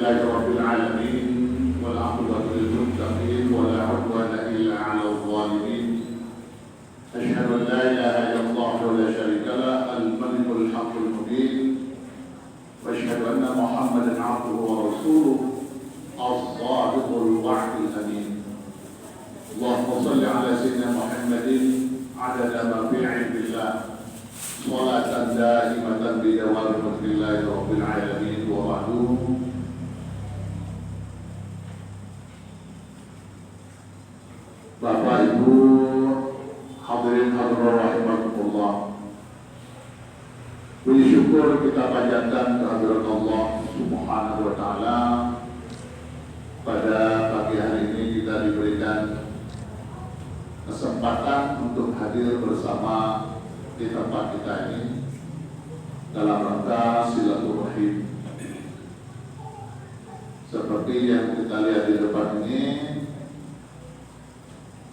لله رب العالمين والعاقبة للمتقين ولا عدوان إلا على الظالمين. أشهد أن لا إله إلا الله ولا شريك له الملك الحق المبين، وأشهد أن محمدا عبده ورسوله الصادق الوعد الأمين. اللهم صل على سيدنا محمد عدد ما في علم الله صلاة دائمة بدوام ملك الله رب العالمين. وبعد. Bapak Ibu hadirin hadirat rahimakumullah, puji syukur kita panjatkan kehadirat Allah Subhanahu wa taala. Pada pagi hari ini kita diberikan kesempatan untuk hadir bersama di tempat kita ini dalam rangka silaturahim. Seperti yang kita lihat di depan ini,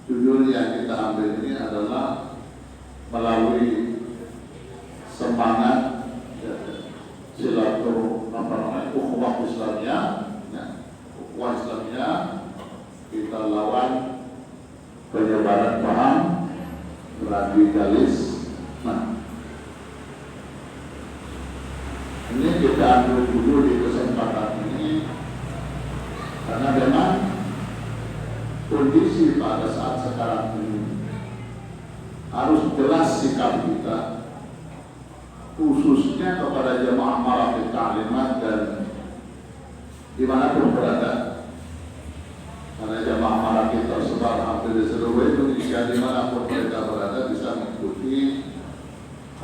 judul yang kita ambil ini adalah melalui semangat ukhuwah Islamiyah, ukhuwah Islamiyah, kita lawan penyebaran paham radikalis. Nah, ini kita ambil dulu di kesempatan ini karena memang kondisi pada saat sekarang ini harus jelas sikap kita, khususnya kepada jamaah Maraqih Ta'limat dan dimanapun berada. Karena jamaah Maraqih tersebar hampir di seluruh Indonesia, dimanapun mereka berada bisa mengikuti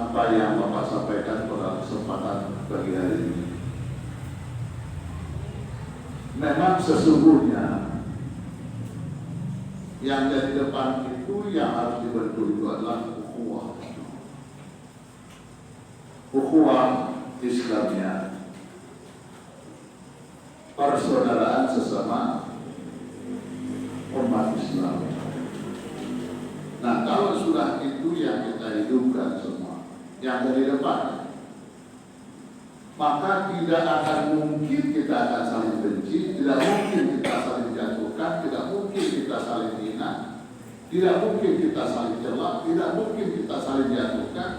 apa yang Bapak sampaikan pada kesempatan pagi hari ini. Memang sesungguhnya yang dari depan itu yang harus dibentuk itu adalah ukhuwah. Ukhuwah Islamiyah, persaudaraan sesama umat Islam. Nah, kalau sudah itu yang kita hidupkan semua, yang dari depan, maka tidak akan mungkin kita akan saling benci, tidak mungkin kita saling jatuhkan, tidak mungkin kita saling hina, tidak mungkin kita saling celak, tidak mungkin kita saling jatuhkan,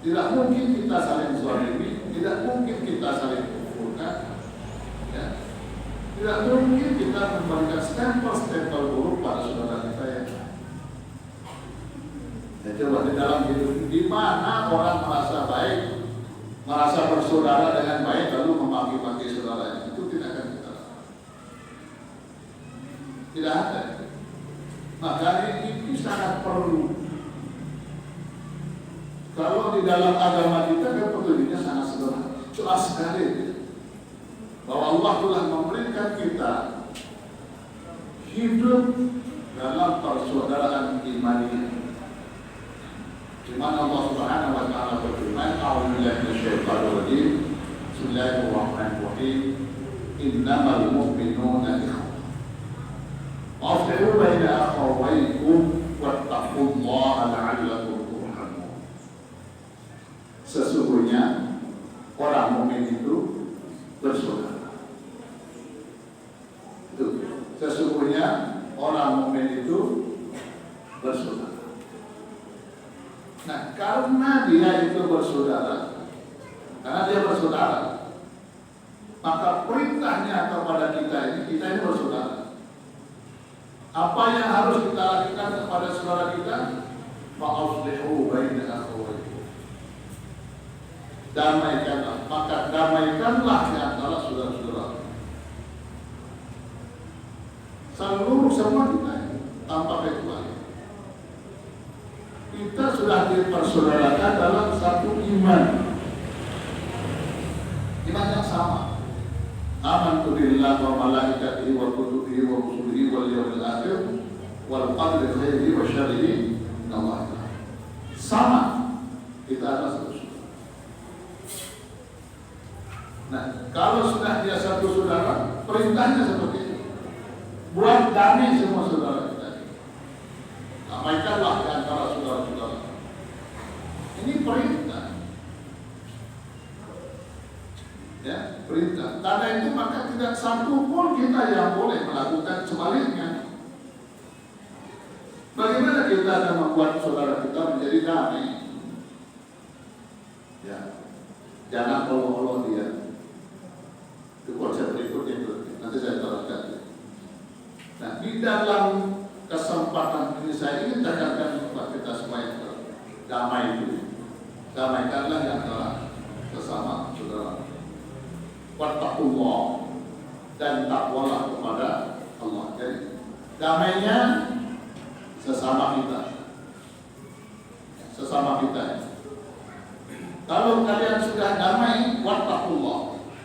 tidak mungkin kita saling zalimi, tidak mungkin kita saling kufurkan, ya. Tidak mungkin kita memberikan stempel-stempel buruk pada saudara kita ya. Ya, coba di dalam hidup di mana orang merasa baik, merasa bersaudara dengan baik lalu memaki-maki saudaranya, itu tidak akan kita lakukan. Tidak ada. Maka ini sangat perlu. Kalau di dalam agama kita kan petunjuknya sangat sederhana, jelas sekali bahwa Allah telah memberikan kita hidup dalam persaudaraan imaniyah. Di mana Allah Subhanahu wa taala berfirman, "A'udzubillahi minasyaitonir rajim. Bismillahirrahmanirrahim. Innamal mu'minuna ikhwah. Aslihu baina akhawaykum wattaqullaha la'allakum turhamun." Sesungguhnya orang mukmin itu bersaudara. Sesungguhnya orang mukmin itu bersaudara. Nah, karena dia itu bersaudara, maka perintahnya kepada kita ini bersaudara. Apa yang harus kita lakukan kepada saudara kita? Fa'aslihu baina akhawaykum. Damaikanlah, maka damaikanlah di antara saudara-saudara. Semua kita tanpa kecuali. Kita sudah dipersaudarakan dalam satu iman yang sama. Amantu billahi wa malaikatihi wa kutubihi wa rusulihi wal yawmil akhir wal qadri khairihi wa syarrihi min Allah. Sama, kita adalah satu saudara. Nah, kalau sudah dia satu saudara, perintahnya seperti itu. Buat damai semua saudara kita. Damaikanlah di antara saudara-saudara. Ini perintah. Ya, perintah. Karena itu maka tidak satu pun kita yang boleh melakukan sebaliknya. Bagaimana kita akan membuat saudara kita menjadi damai? Ya, jangan olo-olo dia. Itu konsep berikutnya itu. Nanti saya terangkan. Nah, di dalam kesempatan ini saya ingin tekankan kepada kita supaya damai itu. Damaikanlah yang telah sesama saudara. Wattaqullah, dan takwalah kepada Allah. Jadi damainya sesama kita. Kalau kalian sudah damai, wattaqullah.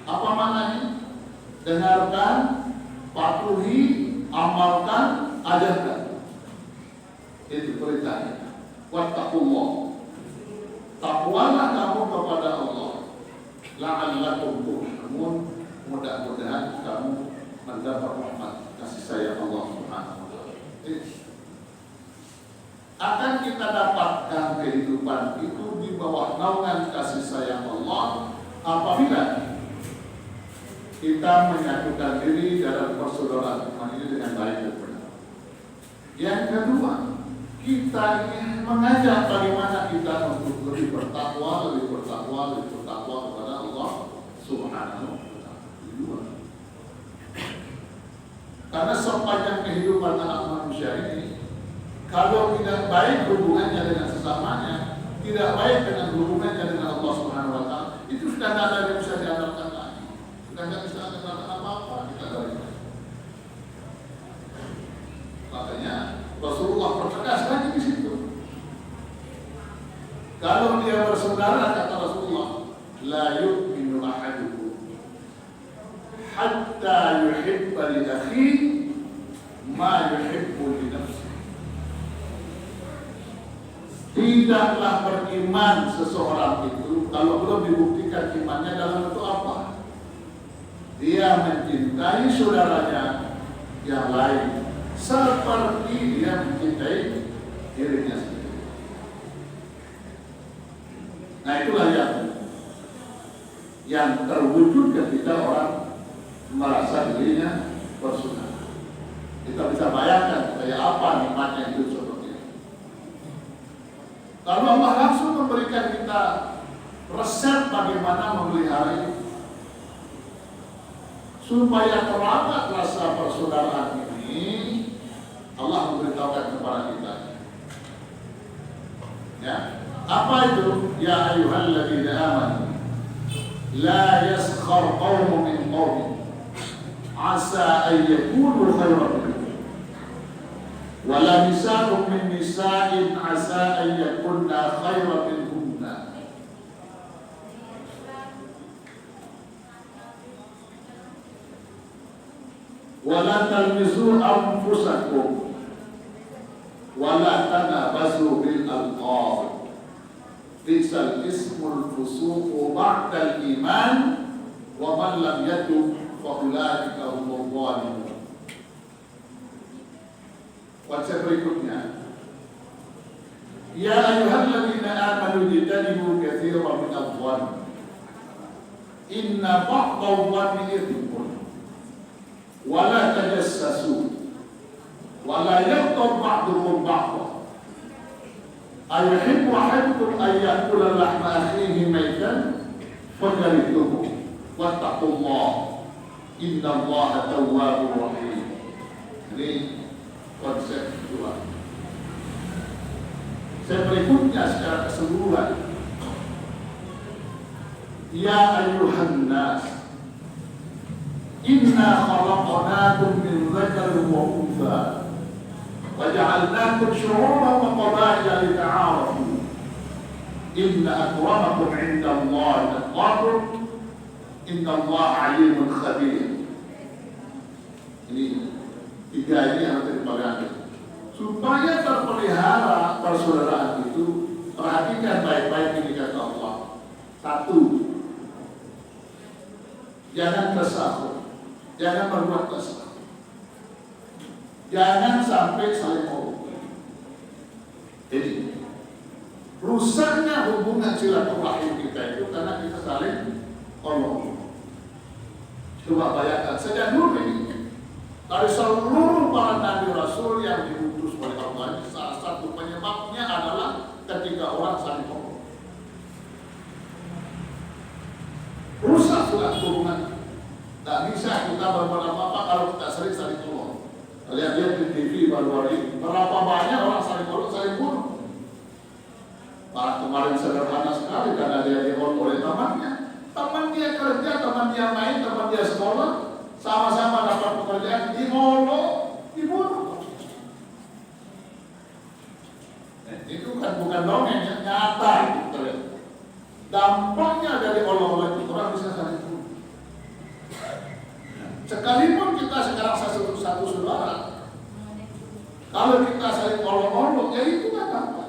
Apa maknanya? Dengarkan, patuhi, amalkan, ajarkan. Itu perintahnya. Wattaqullah. Takwalah kamu kepada Allah. La'allakum turhamun, mudah-mudahan kamu mendapat rahmat kasih sayang Allah Subhanahu wa taala. Akan kita dapatkan kehidupan itu di bawah naungan kasih sayang Allah apabila kita menyatukan diri dalam persaudaraan iman ini dengan baik dan benar. Yang kedua, kita ingin mengajak bagaimana kita untuk lebih bertakwa kepada Allah Subhanahu wa taala. Karena sepanjang kehidupan anak manusia ini, kalau tidak baik hubungannya dengan sesamanya, tidak baik dengan hubungannya dengan Allah Subhanahu wa taala, itu sudah tidak ada yang bisa diandalkan lagi. Sudah tidak bisa diandalkan apa-apa kita dari itu. Makanya Rasulullah pertegas lagi di situ. Kalau dia bersaudara, kata Rasulullah, la yu'minu ahadukum hatta yuhibba li akhihi ma yuhibbu li nafsihi. Tidaklah beriman seseorang itu kalau belum dibuktikan imannya dalam bentuk apa? Dia mencintai saudaranya yang lain seperti dia mencintai dirinya sendiri. Nah, itulah yang terwujud ketika orang merasa dirinya bersaudara. Kita bisa bayangkan kayak apa nikmatnya itu seperti itu. Kalau Allah langsung memberikan kita resep bagaimana memelihara itu supaya terawat rasa persaudaraan ini, Allah memberitahukan kepada kita. Ya, apa itu? Ya ayyuhalladzina amanu la yaskhar qaumun min qaumin asa an yakunu khairan minhum wa la nisa'un min nisa'in asa an yakunna khairan minhunna. Wa la talmizu anfusakum wa la tanabazu bil alqab. Bisal ismul fusuqu ba'dal iman wa man lam yatub fa ulaika humul zalimun. Konsep berikutnya, ya ayyuhalladzina amanu ijtanibu katsiran min adh-dhann inna ba'dha adh-dhanni ithmun wa la tajassasu wa la yaghtab ba'dukum ba'dha. Ayuhibbu ahadukum an ya'kula lahma akhihi maitan fakarihtumu wattaqullah innallaha tawwabur rahim. Ini konsep kedua. Berikutnya secara keseluruhan, ya ayyuhan nas inna khalaqnakum min dzakarin wa untha وَجَعَلْنَاكُمْ شُعُوبًا وَقَبَائِلَ لِتَعَارَفُوا إِنَّ أَكْرَمَكُمْ عِندَ اللَّهِ أَتْقَاكُمْ إِنَّ اللَّهَ عَلِيمٌ خَبِيرٌ. Ini tiga ini harus dipegang. Supaya terpelihara persaudaraan itu, perhatikan baik-baik ini kata Allah. Satu, jangan kesal, jangan berbuat kesal. Jangan sampai saling ngomong. Jadi rusaknya hubungan silaturahim kita itu karena kita saling ngomong. Coba bayangkan sejak dulu ini, dari seluruh para nabi rasul yang diutus oleh Allah, salah satu penyebabnya adalah ketika orang saling ngomong. Rusak surat hubungan. Tak bisa kita berbuat apa-apa kalau kita sering saling ngomong. Lihat-lihat di TV baru-baru ini, berapa banyak orang saling ngomong, saling bunuh. Para kemarin sederhana sekali karena dia dibunuh oleh temannya. Teman dia kerja, teman dia main, teman dia sekolah, sama-sama dapat pekerjaan, dibunuh. Itu kan bukan dongeng, nyata itu. Dampaknya dari Allah itu orang bisa saling bunuh. Sekalipun kita sekarang satu saudara, kalau kita saling olok-olok, ya itu kan dampak.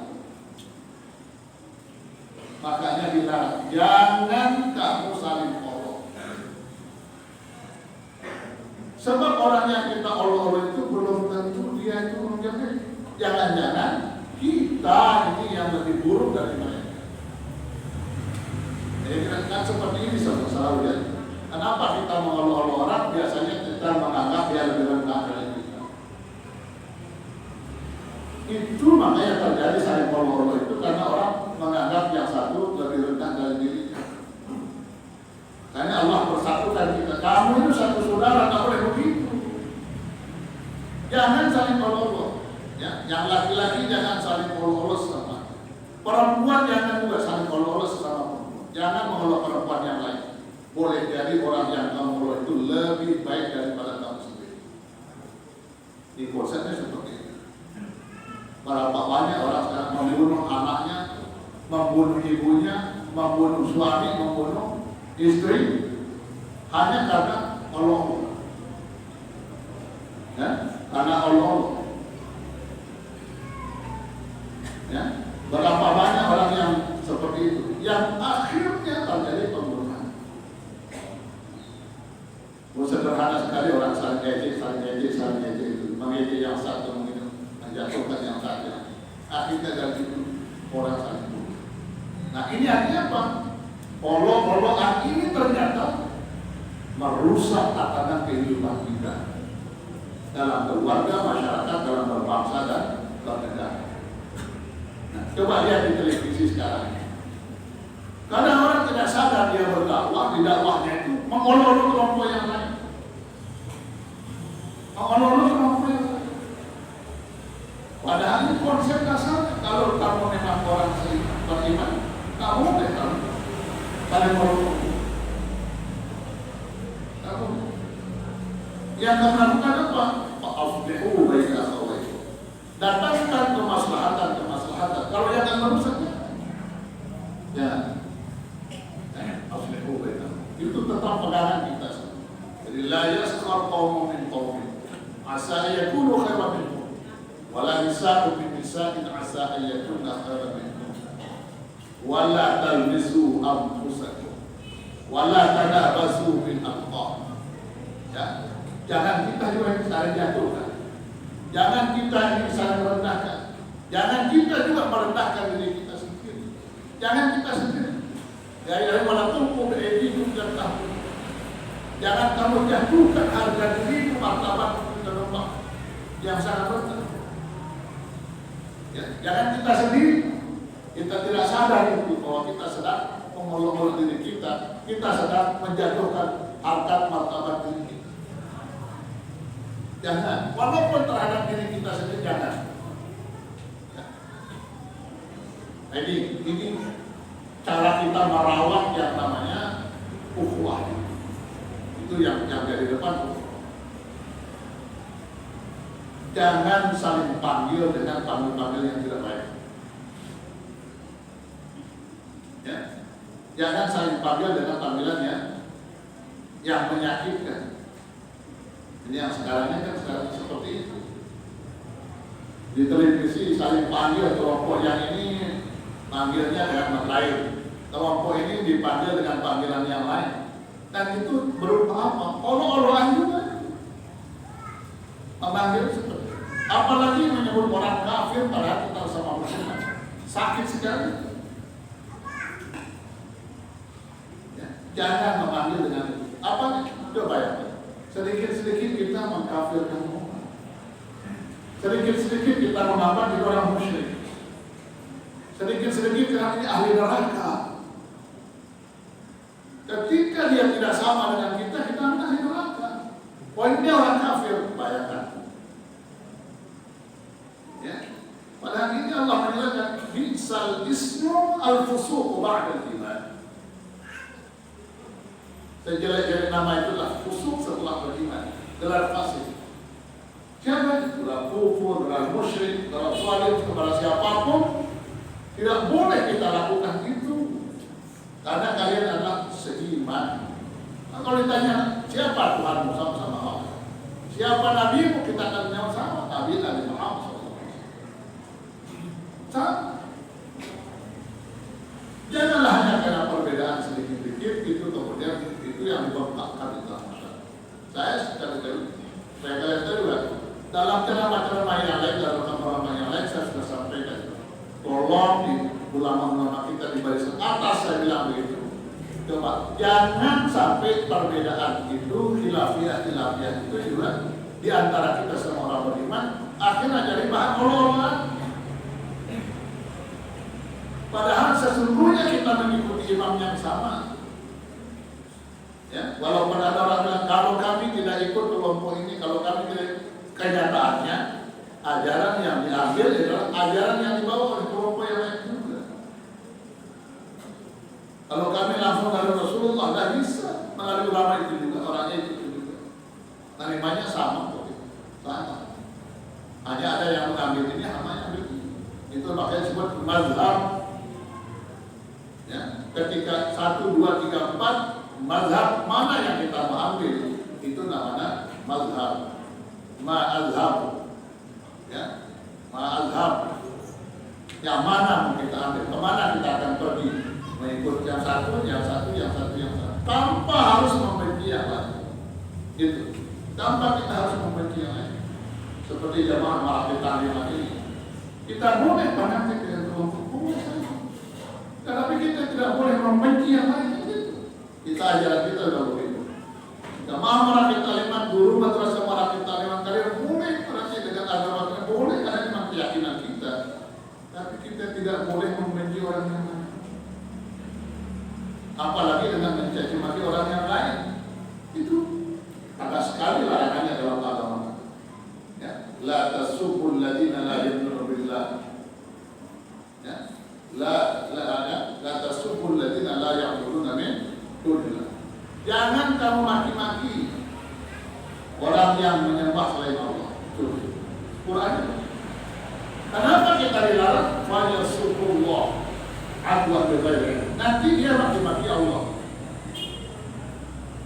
Makanya dilarang, jangan kamu saling olok. Sebab orang yang kita olok-olok itu belum tentu dia itu menjaga. Jangan-jangan kita ini yang lebih buruk dari mereka. Jadi kan seperti ini selalu ya. Kenapa kita mengolok-olok orang? Biasanya kita menganggap dia lebih rendah dari kita. Itu makanya terjadi saling olok-olok itu karena orang menganggap yang satu lebih rendah dari dirinya. Karena Allah persatukan kita. Kamu itu satu saudara, tak boleh begitu. Jangan saling olok-olok. Ya, yang laki-laki jangan saling olok-olok sama. Perempuan jangan juga saling olok-olok sama perempuan. Jangan mengolok perempuan yang lain. Boleh jadi orang yang kamu olok itu lebih baik daripada kamu sendiri. Di konsepnya seperti itu. Berapa banyak orang sekarang membunuh anaknya, membunuh ibunya, membunuh suami, membunuh istri hanya karena Allah. Ya, karena Allah. Ya, berapa banyak orang yang seperti itu, yang akhirnya terjadi pembunuhan. Sederhana sekali orang saling ejek itu, mengejek yang satu, menjatuhkan yang satu. Akhirnya dari itu orang saling bunuh. Nah ini artinya apa? Olok-olokan ini ternyata merusak tatanan kehidupan kita dalam keluarga, masyarakat, dalam berbangsa dan bernegara. Nah, coba lihat di televisi sekarang. Kadang orang tidak sadar dia berdakwah, di dakwahnya itu mengolok-olok kelompok yang lain. Mengolok-olok kelompok yang lain. Padahal ini konsep dasar. Kalau kamu memang orang beriman, kamu boleh tahu saling ngolok. Kamu yang kamu lakukan apa? Fa'aflihu baina akhawaykum. Datangkan kemaslahatan. Kalau yang akan merusaknya, ya, aflihu baina. Itu tetap pegangan kita. Jadi la yaskhar qaumun min qaumin asa yakunu khairan minhum. Wala nisa'u min nisa'in asa an yakunna khairan minkum. Wala talmizu anfusakum. Wala tanabazu bil alqab. Ya, jangan kita juga saling jatuhkan. Jangan kita ini saling merendahkan. Jangan kita juga merendahkan diri kita sendiri. Jangan kita sendiri. Ya, walaupun beedikum dan tahun. Jangan kamu jatuhkan harga dirimu, martabatmu dan rumah yang sangat rendah. Ya, jangan kita sendiri. Kita tidak sadar itu bahwa kita sedang mengolok-olok diri kita. Kita sedang menjatuhkan harkat martabat diri kita. Jangan. Walaupun terhadap diri kita sendiri jangan. Ya. Jadi ini cara kita merawat yang namanya ukhuwah. Itu yang dari depan. Jangan saling panggil dengan panggil-panggil yang tidak baik. Ya. Jangan saling panggil dengan panggilan yang menyakitkan. Ini yang sekarang seperti itu. Di televisi saling panggil kelompok yang ini panggilnya dengan lain, kelompok ini dipanggil dengan panggilan yang lain. Dan itu berupa apa? Olok-olokan juga. Memanggil seperti itu. Apalagi menyebut orang kafir padahal kita sama muslim. Sakit sekali. Ya, jangan memanggil dengan itu. Apa? Coba ya, sedikit-sedikit kita mengkafirkan umat, sedikit-sedikit kita menganggap dia orang musyrik, sedikit-sedikit kita ini ahli neraka. Ketika dia tidak sama dengan kita ahli neraka. Poinnya orang kafir, bayangkan. Ya. Padahal ini Allah menjelaskan bi'sal ismu al-fusuq ba'da al-iman. Sejelek-jelek nama itulah fusuq setelah beriman, gelar fasik. Siapa? Gelar kufur, gelar musyrik, gelar zalim kepada siapapun. Tidak boleh kita lakukan itu, karena kalian adalah seiman. Nah, kalau ditanya siapa Tuhanmu, sama-sama Allah. Siapa nabimu, kita akan menjawab sama Nabi Muhammad SAW. Sama. Janganlah hanya karena perbedaan sedikit-sedikit itu kemudian itu yang dibangkitkan di dalam masyarakat. Saya kalian tahu juga dalam ceramah-ceramah yang lain, dalam ceramah yang lain saya sudah sampaikan. Tolong di ulama-ulama kita di barisan atas saya bilang begitu. Coba jangan sampai perbedaan itu khilafiyah itu juga di antara kita semua orang beriman akhirnya jadi bahan olok-olokan. Padahal sesungguhnya kita mengikuti imam yang sama. Ya, walaupun ada orang bilang kalau kami tidak ikut kelompok ini, kalau kami tidak, kenyataannya ajaran yang diambil adalah ajaran yang dibawa oleh kelompok yang lain juga. Kalau kami langsung dari Rasulullah tidak bisa, melalui ulama itu juga, orangnya itu juga. Narimanya sama kok, sama. Hanya ada yang mengambil ini, namanya ambil ini. Itu makanya disebut mazhab. Ya, ketika 1, 2, 3, 4 mazhab mana yang kita mau ambil itu namanya mazhab. Ma'azhab. Ya, ma'azhab. Yang mana mau kita ambil, kemana kita akan pergi, mengikut yang satu, tanpa harus membenci yang lain. Gitu. Tanpa kita harus membenci yang lain. Seperti jamaah Marathi Ta'limah ini. Kita boleh fanatik dengan kelompok boleh saja. Tetapi kita tidak boleh membenci yang lain. Kita ajaran kita sudah begitu. Jamaah Marathi Ta'limah, guru madrasah Marathi Ta'limah, kalian boleh berarti dengan agama kita boleh, karena memang keyakinan kita. Tapi kita tidak boleh membenci orang yang lain. Apalagi dengan mencaci maki orang yang lain. Itu ada sekali larangannya dalam agama. Ya, la tasubul ladina la yu'minuna billah. Ya, la tasubul ladina la ya'buduna min dunillah. Jangan kamu maki-maki orang yang menyembah selain Allah. Quran. Kenapa kita dilarang? Fa yasubullah adwa bighairi. Nanti dia maki-maki Allah.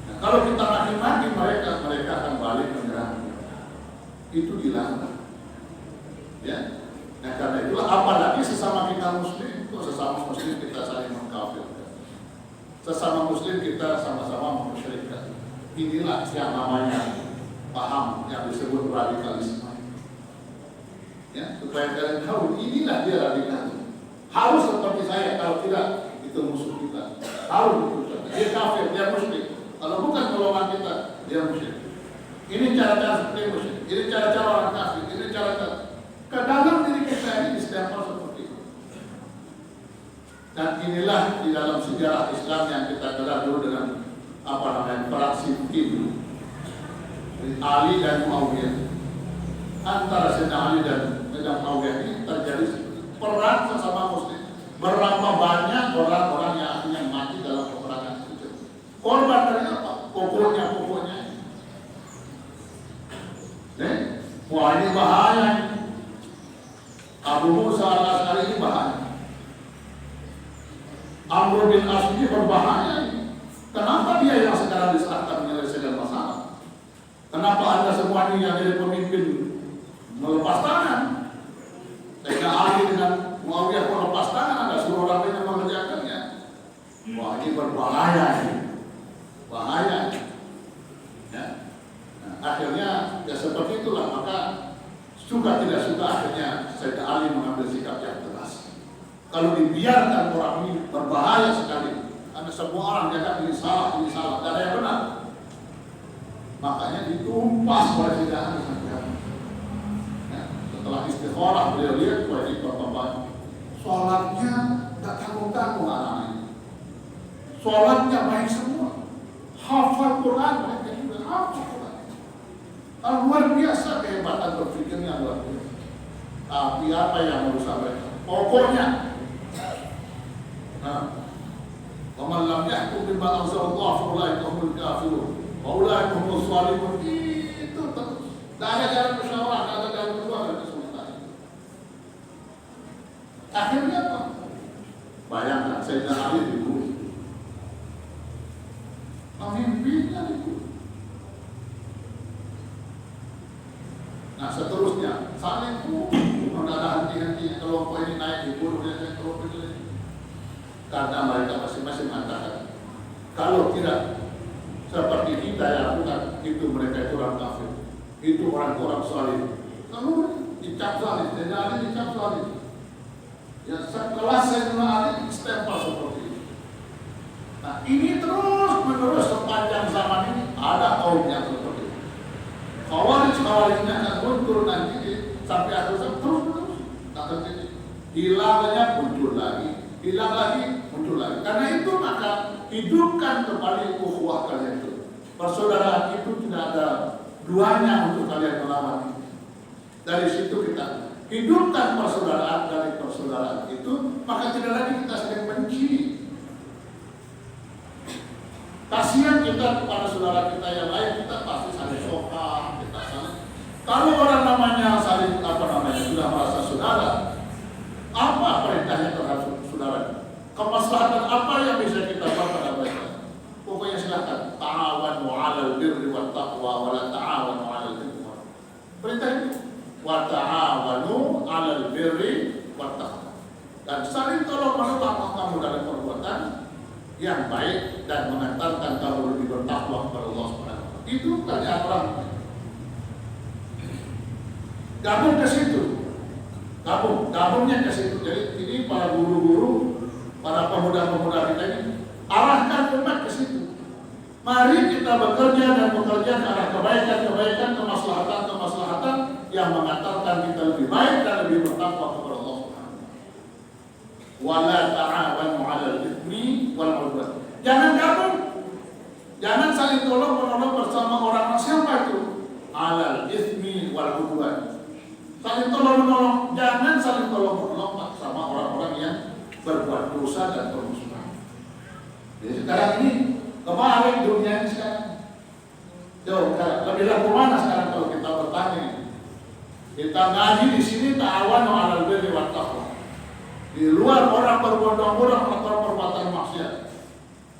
Nah, kalau kita maki-maki mereka akan balik menyerang. Itu dilarang. Ya. Nah, karena itulah apalagi sesama kita muslim, sesama muslim kita saling mengkafirkan. Sesama muslim kita sama-sama memmusyrikkan. Inilah yang namanya paham yang disebut radikalisme. Ya, supaya kalian tahu inilah dia radikal. Harus seperti saya, kalau tidak itu musuh kita. Harus betul. Dia kafir, dia musyrik. Kalau bukan golongan kita, dia musyrik. Ini cara-cara seperti musyrik. Ini cara-cara orang kafir. Ini cara-cara ke dalam diri kita ini disediakan seperti itu. Dan inilah di dalam sejarah Islam yang kita gelar dulu dengan perang Siffin, Ali dan Muawiyah. Antara Sayyidina Ali dan Muawiyah ini terjadi perang sesama muslim. Berapa banyak orang-orang yang akhirnya mati dalam peperangan itu. Korban dari apa? Pokoknya. Wah, ini bahaya. Abu Musa al-Asy'ari ini bahaya. Amr bin As ini berbahaya. Kenapa dia yang sekarang diserahkan menyelesaikan masalah? Kenapa Anda semua ini yang jadi pemimpin melepas tangan? Sehingga Ali dengan Muawiyah melepas tangan, Anda suruh orang lain yang mengerjakannya. Wah, ini berbahaya ini. Bahaya. Ya. Nah, akhirnya ya seperti itulah, maka suka tidak suka akhirnya Sayyidina Ali mengambil sikap yang tegas. Kalau dibiarkan orang ini berbahaya sekali. Karena semua orang dianggap ini salah, tidak ada yang benar. makanya ditumpas oleh sidang sampai habis. Ya, setelah istikharah beliau lihat wajib bapak sholatnya tak tanggung-tanggung anak-anak. Sholatnya baik semua, hafal Quran, mereka juga hafal Quran. Luar biasa kehebatan berpikirnya luar biasa. Tapi apa yang harus sampaikan? Pokoknya, وَمَنْ لَمْ يَحْكُمْ بِمَا أَنزَلَ اللَّهُ فَأُولَٰئِكَ هُمُ الْكَافِرُونَ وَأُولَٰئِكَ هُمُ الظَّالِمُونَ. Itu terus. Tidak ada jalan musyawarah, tidak ada jalan keluar dari kesulitan. Akhirnya apa? Bayangkan, Sayyidina Ali dibunuh. Pemimpinnya dibunuh. Nah seterusnya, saling tidak ada henti-hentinya. Kelompok ini naik dibunuh, kelompok ini. Karena mereka masing-masing mengatakan kalau tidak seperti kita yang lakukan itu, mereka itu orang kafir, itu orang-orang salih. Lalu dicap salih, Sayyidina Ali dicap salih. Ya setelah Sayyidina Ali stempel seperti itu. Nah ini terus menerus sepanjang zaman ini ada kaum yang seperti itu. Khawarij-khawarijnya akan muncul nanti sampai akhir zaman terus akan hilangnya muncul lagi. Hilang lagi, muncul lagi. Karena itu maka hidupkan kembali ukhuwah kalian itu. Persaudaraan itu tidak ada duanya untuk kalian melawan. Dari situ kita hidupkan persaudaraan. Dari persaudaraan itu maka tidak lagi kita saling benci. Kasihan kita kepada saudara kita yang lain, kita pasti saling sopan, kita saling. Kalau orang namanya saling sudah merasa saudara, apa perintahnya terhadap saudara? Kemaslahatan apa yang bisa kita buat pada mereka? Pokoknya silakan. Ta'awanu 'alal birri wat taqwa wa la ta'awanu 'alal ithmi wal 'udwan. Perintah itu. Wa ta'awanu 'alal birri wat taqwa. Dan saling tolong menolong kamu dalam perbuatan yang baik dan mengantarkan kamu lebih bertakwa kepada Allah Subhanahu wa taala. Itu kerjaan orang. Gabung ke situ. Gabungnya ke situ. Jadi ini para guru-guru, para pemuda-pemuda kita ini arahkan umat ke situ. Mari kita bekerja ke arah kebaikan, kemaslahatan yang mengantarkan kita lebih baik dan lebih bertakwa kepada Allah Subhanahu wa taala. Wala ta'awanu 'alal itsmi wal 'udwan. Jangan gabung. Jangan saling tolong-menolong bersama orang siapa itu? 'Alal itsmi wal 'udwan. Saling tolong-menolong, jangan saling tolong-menolong sama orang-orang yang berbuat dosa dan permusuhan. Jadi sekarang ini, kemarin dunia ini sekarang jauh, lebih laku mana sekarang kalau kita bertanya? Kita ngaji di sini ta'awanu 'alal birri wat taqwa. Di luar orang berbondong-bondong melakukan perbuatan maksiat.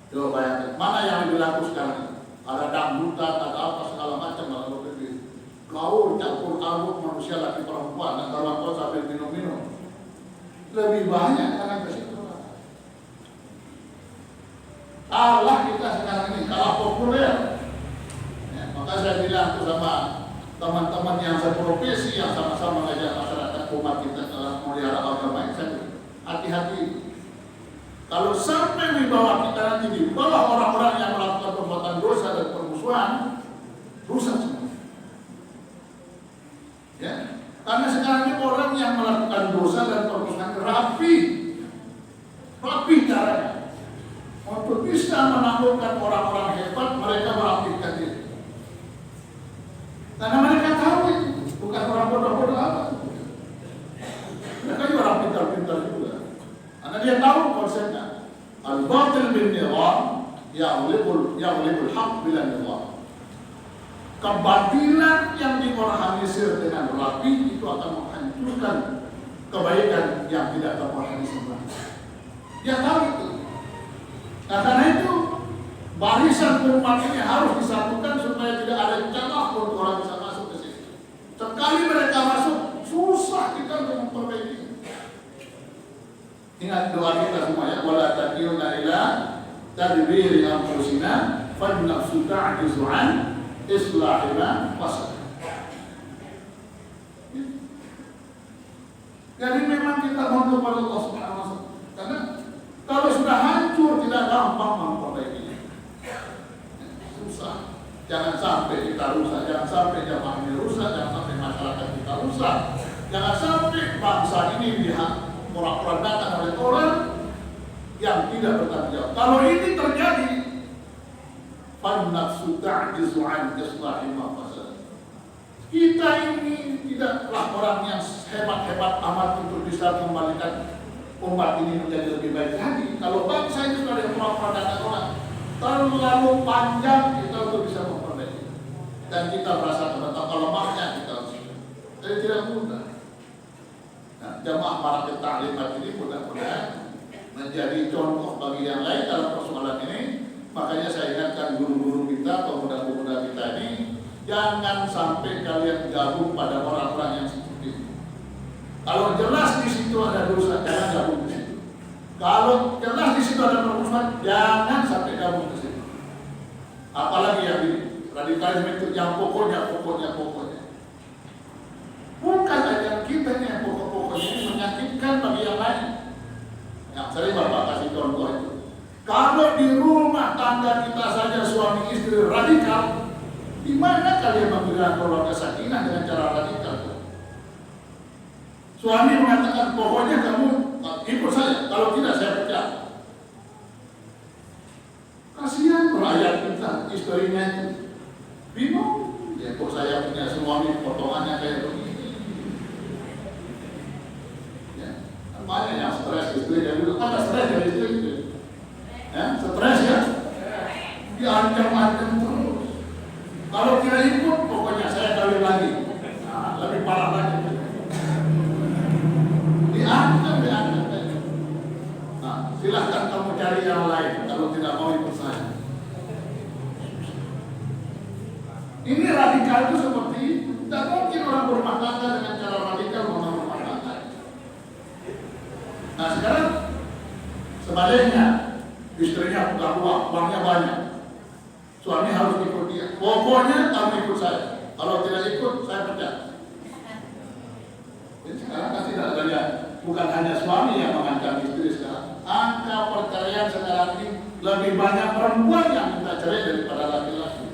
Coba bayangkan, mana yang lebih laku sekarang? Ada dangdutan, ada apa segala macam dalam begitu. Gaul campur aduk manusia laki perempuan dan kalau sambil minum-minum. Lebih banyak karena ke situ. Allah kita sekarang ini kalah populer. Ya, maka saya bilang itu sama teman-teman yang seprofesi yang sama-sama mengajak masyarakat umat kita dalam melihara agama ini, hati-hati. Kalau sampai wibawa kita nanti di bawah orang-orang yang melakukan perbuatan dosa dan permusuhan, rusak semua. Ya, karena sekarang ini orang yang melakukan dosa dan permusuhan rapi caranya. Untuk bisa menaklukkan orang-orang hebat, mereka merapikan diri. Karena mereka tahu itu bukan orang bodoh-bodoh apa. Mereka juga orang pintar-pintar juga. Karena dia tahu konsepnya. Al-batil bin nizam ya'ulibul haq bila nizam. Kebatilan yang diorganisir dengan rapi itu akan menghancurkan kebaikan yang tidak terorganisir. Dia tahu itu. Nah, karena itu barisan umat ini harus disatukan supaya tidak ada celah untuk orang bisa masuk ke sini. Sekali mereka masuk, susah kita untuk memperbaiki. Ingat doa kita semua ya, wala takilna ila tadbiri anfusina fa nafsu ta'jizu an islahina fasad. Jadi memang kita mohon kepada Allah Subhanahu wa taala. Karena kalau sudah hancur tidak gampang memperbaikinya. Susah. Jangan sampai kita rusak, jangan sampai jamaah ini rusak, jangan sampai masyarakat kita rusak, jangan sampai bangsa ini diporak-porandakan oleh orang yang tidak bertanggung jawab. Kalau ini terjadi, fan-nafsu ta'jizu 'an islahi ma fasad. Kita ini tidaklah orang yang hebat-hebat amat untuk bisa kembalikan umat ini menjadi lebih baik lagi. Kalau bangsa ini sudah diporak-porandakan orang, terlalu panjang kita untuk bisa memperbaiki. Dan kita merasakan betapa lemahnya kita. Jadi tidak mudah. Nah, jamaah para taklimat ini mudah-mudahan menjadi contoh bagi yang lain dalam persoalan ini. Makanya saya ingatkan guru-guru kita, pemuda-pemuda kita ini, jangan sampai kalian gabung pada orang-orang yang seperti itu. Kalau jelas di situ ada dosa, jangan gabung di situ. Kalau jelas di situ ada permusuhan, jangan sampai gabung ke situ. Apalagi yang ini, radikalisme itu yang pokoknya. Bukan ajaran kita ini yang pokok-pokoknya ini menyakitkan bagi yang lain. Yang sering Bapak kasih contoh itu. Kalau di rumah tangga kita saja suami istri radikal, di mana kalian memberikan keluarga sakinah dengan cara radikal? Suami mengatakan pokoknya kamu ikut saya, kalau tidak saya pecat. Kasihan rakyat kita, istrinya itu bingung. Ya kok saya punya suami potongannya kayak begini. Banyak yang stres istri dan dulu ada stres dari istri itu, ya stres ya, diancam-ancam terus. Kalau tidak ikut, pokoknya saya kawin lagi. Nah, lebih parah lagi. Diancam. Nah, silahkan kamu cari yang lain kalau tidak mau ikut saya. Ini radikal itu seperti itu. Tidak mungkin orang berumah tangga dengan cara radikal membangun rumah tangga. Nah sekarang sebaliknya, istrinya punya uangnya banyak, suami harus ikut dia. Pokoknya kamu ikut saya, kalau tidak ikut saya pecat. Jadi sekarang kan tidak ada, bukan hanya suami yang mengancam istri sekarang. Angka perceraian sekarang ini lebih banyak perempuan yang minta cerai daripada laki-laki.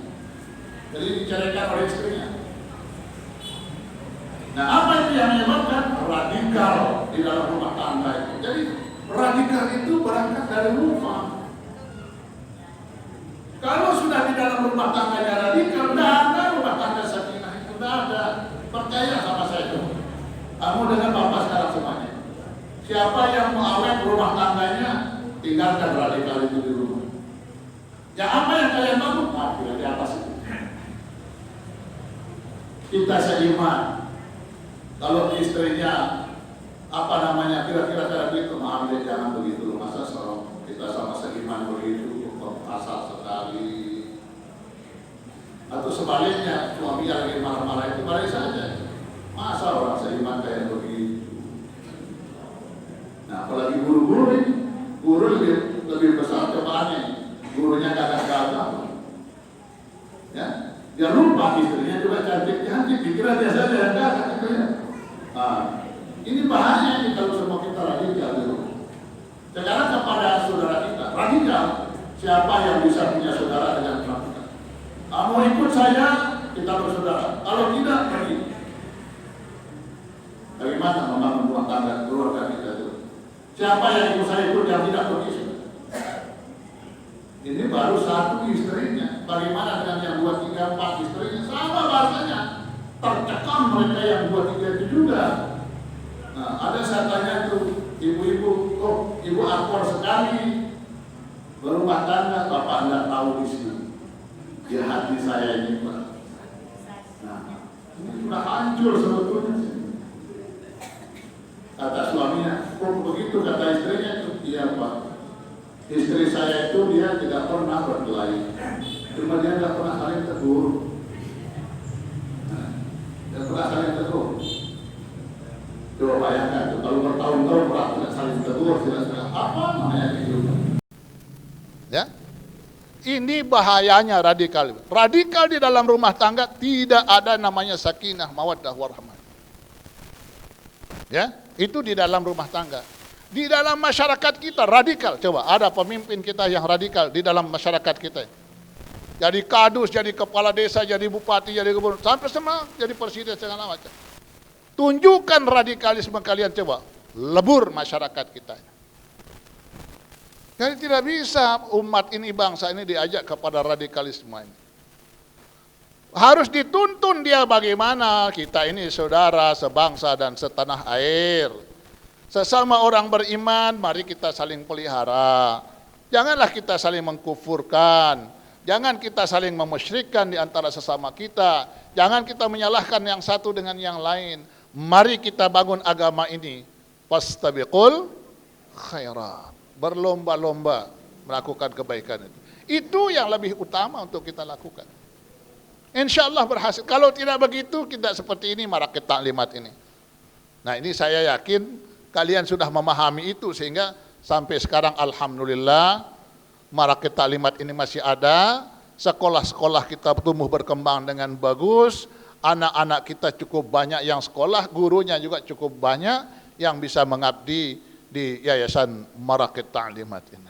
Jadi diceraikan oleh istrinya. Nah apa itu yang menyebabkan radikal di dalam rumah tangga itu? Jadi radikal itu berangkat dari rumah. Kalau sudah di dalam rumah tangganya radikal, tidak ada rumah tangga sakinah itu, tidak ada. Percaya sama saya itu. Kamu dengan bapak sekarang semuanya. Siapa yang mau awet rumah tangganya, tinggalkan radikal itu di rumah. Ya apa yang kalian bangun? Nah, di atas itu. Kita seiman. Kalau istrinya kira-kira kayak gitu, maaf deh jangan begitu. Masa seorang kita sama seiman begitu, kasar sekali. Atau sebaliknya, suami lagi marah-marah itu balik saja. Masa orang seiman kayak begitu. Nah apalagi guru-guru ini, guru lebih besar cobaannya. Gurunya gagal-gagal. Ya, dia lupa istrinya juga cantik-cantik, dikira dia saja yang gagal gitu ya. Nah, ini bahaya ini kalau semua kita radikal dulu. Sekarang kepada saudara kita, radikal, siapa yang bisa punya saudara dengan radikal? Kamu ikut saya, kita bersaudara. Kalau tidak, pergi. Bagaimana membangun rumah tangga keluarga kita itu? Siapa yang ikut saya ikut yang tidak pergi? Ini baru satu istrinya. Bagaimana dengan yang 2, 3, 4 istrinya? Sama bahasanya. Tercekam mereka yang 2, 3 itu juga. Nah, ada saya tanya tuh ibu-ibu, kok ibu akor sekali berumah tangga, bapak nggak tahu di sini. Di hati saya ini Pak. Nah, ini sudah hancur sebetulnya. Kata suaminya, kok begitu kata istrinya itu, iya Pak. Istri saya itu dia tidak pernah berkelahi, cuma dia tidak pernah saling tegur. Tidak pernah saling tegur. Coba bayangkan tuh, kalau bertahun-tahun pernah tidak saling tegur, tidak apa namanya itu. Ya, ini bahayanya radikal. Radikal di dalam rumah tangga tidak ada namanya sakinah, mawaddah, warahmah. Ya, itu di dalam rumah tangga. Di dalam masyarakat kita radikal. Coba ada pemimpin kita yang radikal di dalam masyarakat kita. Jadi kadus, jadi kepala desa, jadi bupati, jadi gubernur, sampai semua jadi presiden segala macam. Tunjukkan radikalisme kalian, coba lebur masyarakat kita. Jadi tidak bisa umat ini, bangsa ini diajak kepada radikalisme ini. Harus dituntun dia bagaimana kita ini saudara, sebangsa dan setanah air. Sesama orang beriman, mari kita saling pelihara. Janganlah kita saling mengkufurkan. Jangan kita saling memusyrikkan di antara sesama kita. Jangan kita menyalahkan yang satu dengan yang lain. Mari kita bangun agama ini. Fastabiqul khairat. Berlomba-lomba melakukan kebaikan itu. Itu yang lebih utama untuk kita lakukan. Insya Allah berhasil. Kalau tidak begitu, tidak seperti ini Marakit Taklimat ini. Nah, ini saya yakin kalian sudah memahami itu, sehingga sampai sekarang alhamdulillah Marakit Taklimat ini masih ada. Sekolah-sekolah kita tumbuh berkembang dengan bagus. Anak-anak kita cukup banyak yang sekolah, gurunya juga cukup banyak yang bisa mengabdi di Yayasan Marakit Taklimat ini.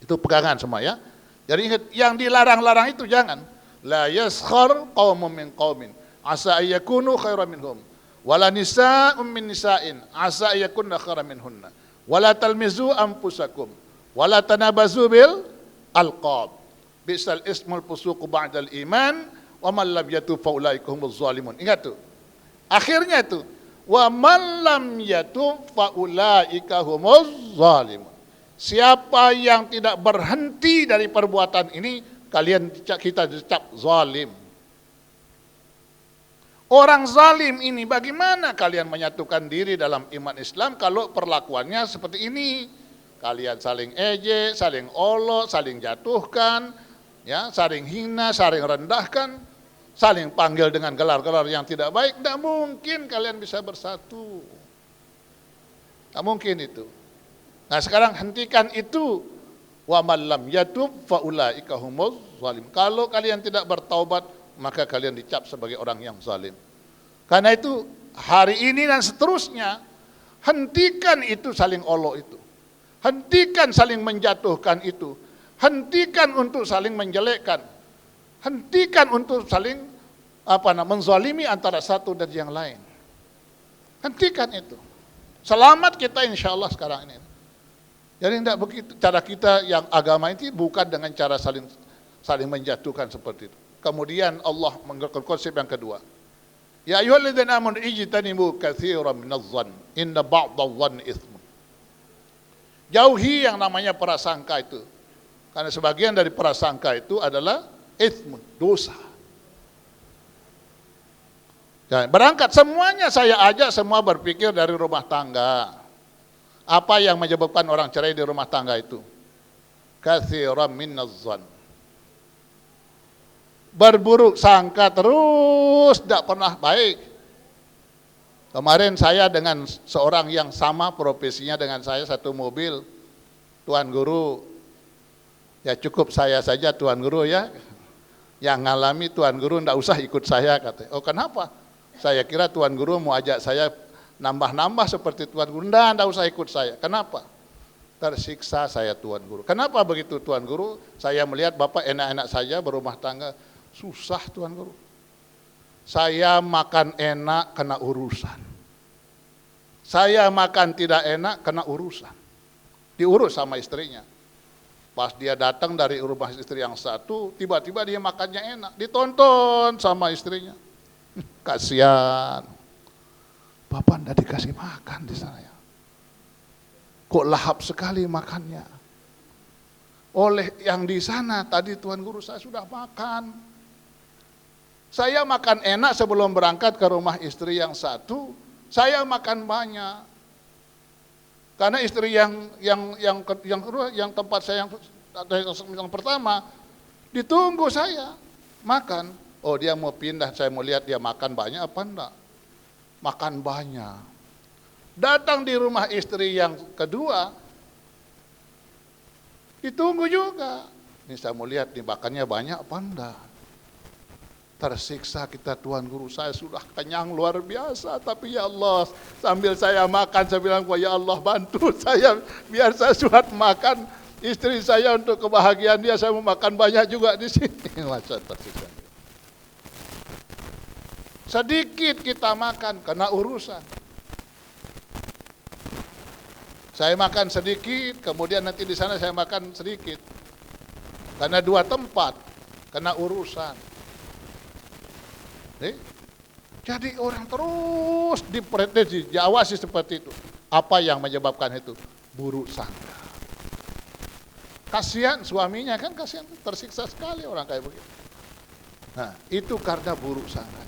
Itu pegangan semua ya. Jadi ingat, yang dilarang-larang itu jangan. La yaskhar qaumun min qaumin asa ayyakunu khairan minhum wala nisa'un min nisa'in asa ayyakunna khairan minhunna wala talmizu anfusakum wala tanabazu bil alqab bisal ismul fusuq ba'dal iman wa man lam yatub fa ulaika humuz zalimun. Ingat tuh. Akhirnya itu wa man lam yatub fa ulaika humuz zalimun. Siapa yang tidak berhenti dari perbuatan ini, kita dicap zalim. Orang zalim ini bagaimana kalian menyatukan diri dalam iman Islam kalau perlakuannya seperti ini? Kalian saling ejek, saling olok, saling jatuhkan, ya, saling hina, saling rendahkan, saling panggil dengan gelar-gelar yang tidak baik. Tidak mungkin kalian bisa bersatu. Tidak mungkin itu. Nah, sekarang hentikan itu. Wa man lam yatub fa ulaika humuz zalim. Kalau kalian tidak bertaubat, maka kalian dicap sebagai orang yang zalim. Karena itu hari ini dan seterusnya, hentikan itu saling olok itu. Hentikan saling menjatuhkan itu. Hentikan untuk saling menjelekkan. Hentikan untuk saling menzalimi antara satu dan yang lain. Hentikan itu. Selamat kita insya Allah sekarang ini. Jadi tidak begitu cara kita yang agama ini, bukan dengan cara saling menjatuhkan seperti itu. Kemudian Allah menggunakan konsep yang kedua. Ya ayyuhalladzina amanu ijtanibu katsiran minadh-dhann inna ba'dadh-dhanni itsmun. Jauhi yang namanya prasangka itu. Karena sebagian dari prasangka itu adalah itsmun, dosa. Dan berangkat semuanya saya ajak semua berpikir dari rumah tangga. Apa yang menyebabkan orang cerai di rumah tangga itu? Katsiran minadh-dhann. Berburuk sangka terus, tidak pernah baik. Kemarin saya dengan seorang yang sama profesinya dengan saya, satu mobil, Tuan Guru, ya cukup saya saja Tuan Guru ya, yang ngalami Tuan Guru tidak usah ikut saya, katanya. Oh kenapa? Saya kira Tuan Guru mau ajak saya nambah-nambah seperti Tuan Guru. Tidak usah ikut saya. Kenapa? Tersiksa saya Tuan Guru. Kenapa begitu Tuan Guru? Saya melihat Bapak enak-enak saja berumah tangga. Susah Tuan Guru. Saya makan enak kena urusan. Saya makan tidak enak kena urusan. Diurus sama istrinya. Pas dia datang dari rumah istri yang satu, tiba-tiba dia makannya enak. Ditonton sama istrinya. Kasihan. Bapak tidak dikasih makan di sana ya. Kok lahap sekali makannya. Oleh yang di sana tadi Tuan Guru saya sudah makan. Saya makan enak sebelum berangkat ke rumah istri yang satu. Saya makan banyak. Karena istri yang tempat saya yang pertama ditunggu saya makan. Oh dia mau pindah, saya mau lihat dia makan banyak apa enggak. Makan banyak. Datang di rumah istri yang kedua, ditunggu juga. Ini saya mau lihat nih makannya banyak apa enggak. Tersiksa kita Tuan Guru, saya sudah kenyang luar biasa, tapi ya Allah, sambil saya makan saya bilang, ya Allah bantu saya biar saya suat makan Istri saya untuk kebahagiaan dia, saya mau makan banyak juga di sini. Masa tersiksa. Sedikit kita makan, kena urusan. Saya makan sedikit, kemudian nanti di sana saya makan sedikit. Karena 2 tempat, kena urusan. Jadi orang terus diawasi seperti itu. Apa yang menyebabkan itu? Buruk sangka. Kasihan suaminya kan, kasihan, tersiksa sekali orang kayak begitu. Nah, itu karena buruk sangka.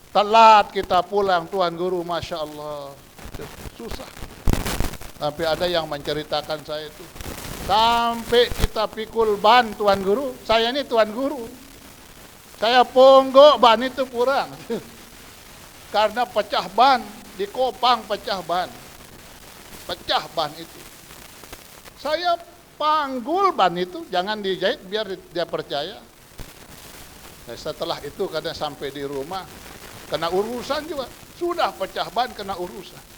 Telat kita pulang, Tuan Guru, Masya Allah, susah. Sampai ada yang menceritakan saya itu, sampai kita pikul ban, Tuan Guru. Saya ini Tuan Guru, saya ponggok ban itu kurang. Karena pecah ban, di Kopang pecah ban. Pecah ban itu. Saya panggul ban itu, jangan dijahit biar dia percaya. Nah, setelah itu kadang sampai di rumah, kena urusan juga. Sudah pecah ban, kena urusan.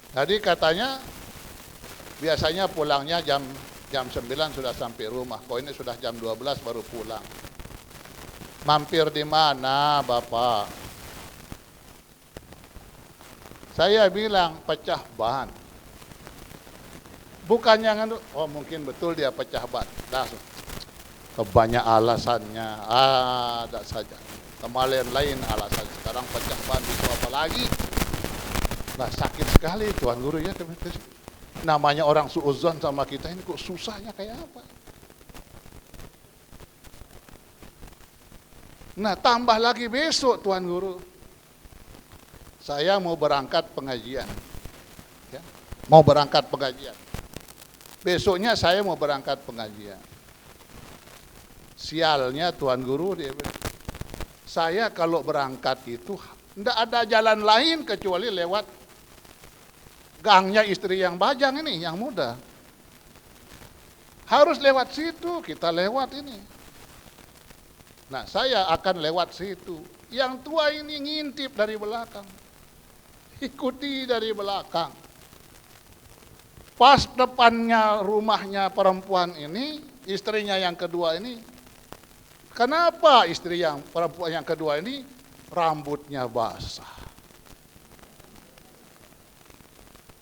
Jadi katanya biasanya pulangnya jam 9 sudah sampai rumah. Kok ini sudah jam 12 baru pulang. Mampir di mana, Bapak? Saya bilang pecah ban. Bukannya oh mungkin betul dia pecah ban. Kebanyak alasannya. Ada saja. Kemarin lain alasan. Sekarang pecah ban itu apa lagi? Nah, sakit sekali Tuan Guru ya. Namanya orang suudzon sama kita ini kok susahnya kayak apa? Nah, tambah lagi besok Tuan Guru. Saya mau berangkat pengajian. Ya, mau berangkat pengajian. Besoknya saya mau berangkat pengajian. Sialnya Tuan Guru, dia bilang, saya kalau berangkat itu tidak ada jalan lain kecuali lewat gangnya istri yang bajang ini, yang muda. Harus lewat situ, kita lewat ini. Nah, saya akan lewat situ. Yang tua ini ngintip dari belakang. Ikuti dari belakang. Pas depannya rumahnya perempuan ini, istrinya yang kedua ini, kenapa istri yang perempuan yang kedua ini rambutnya basah?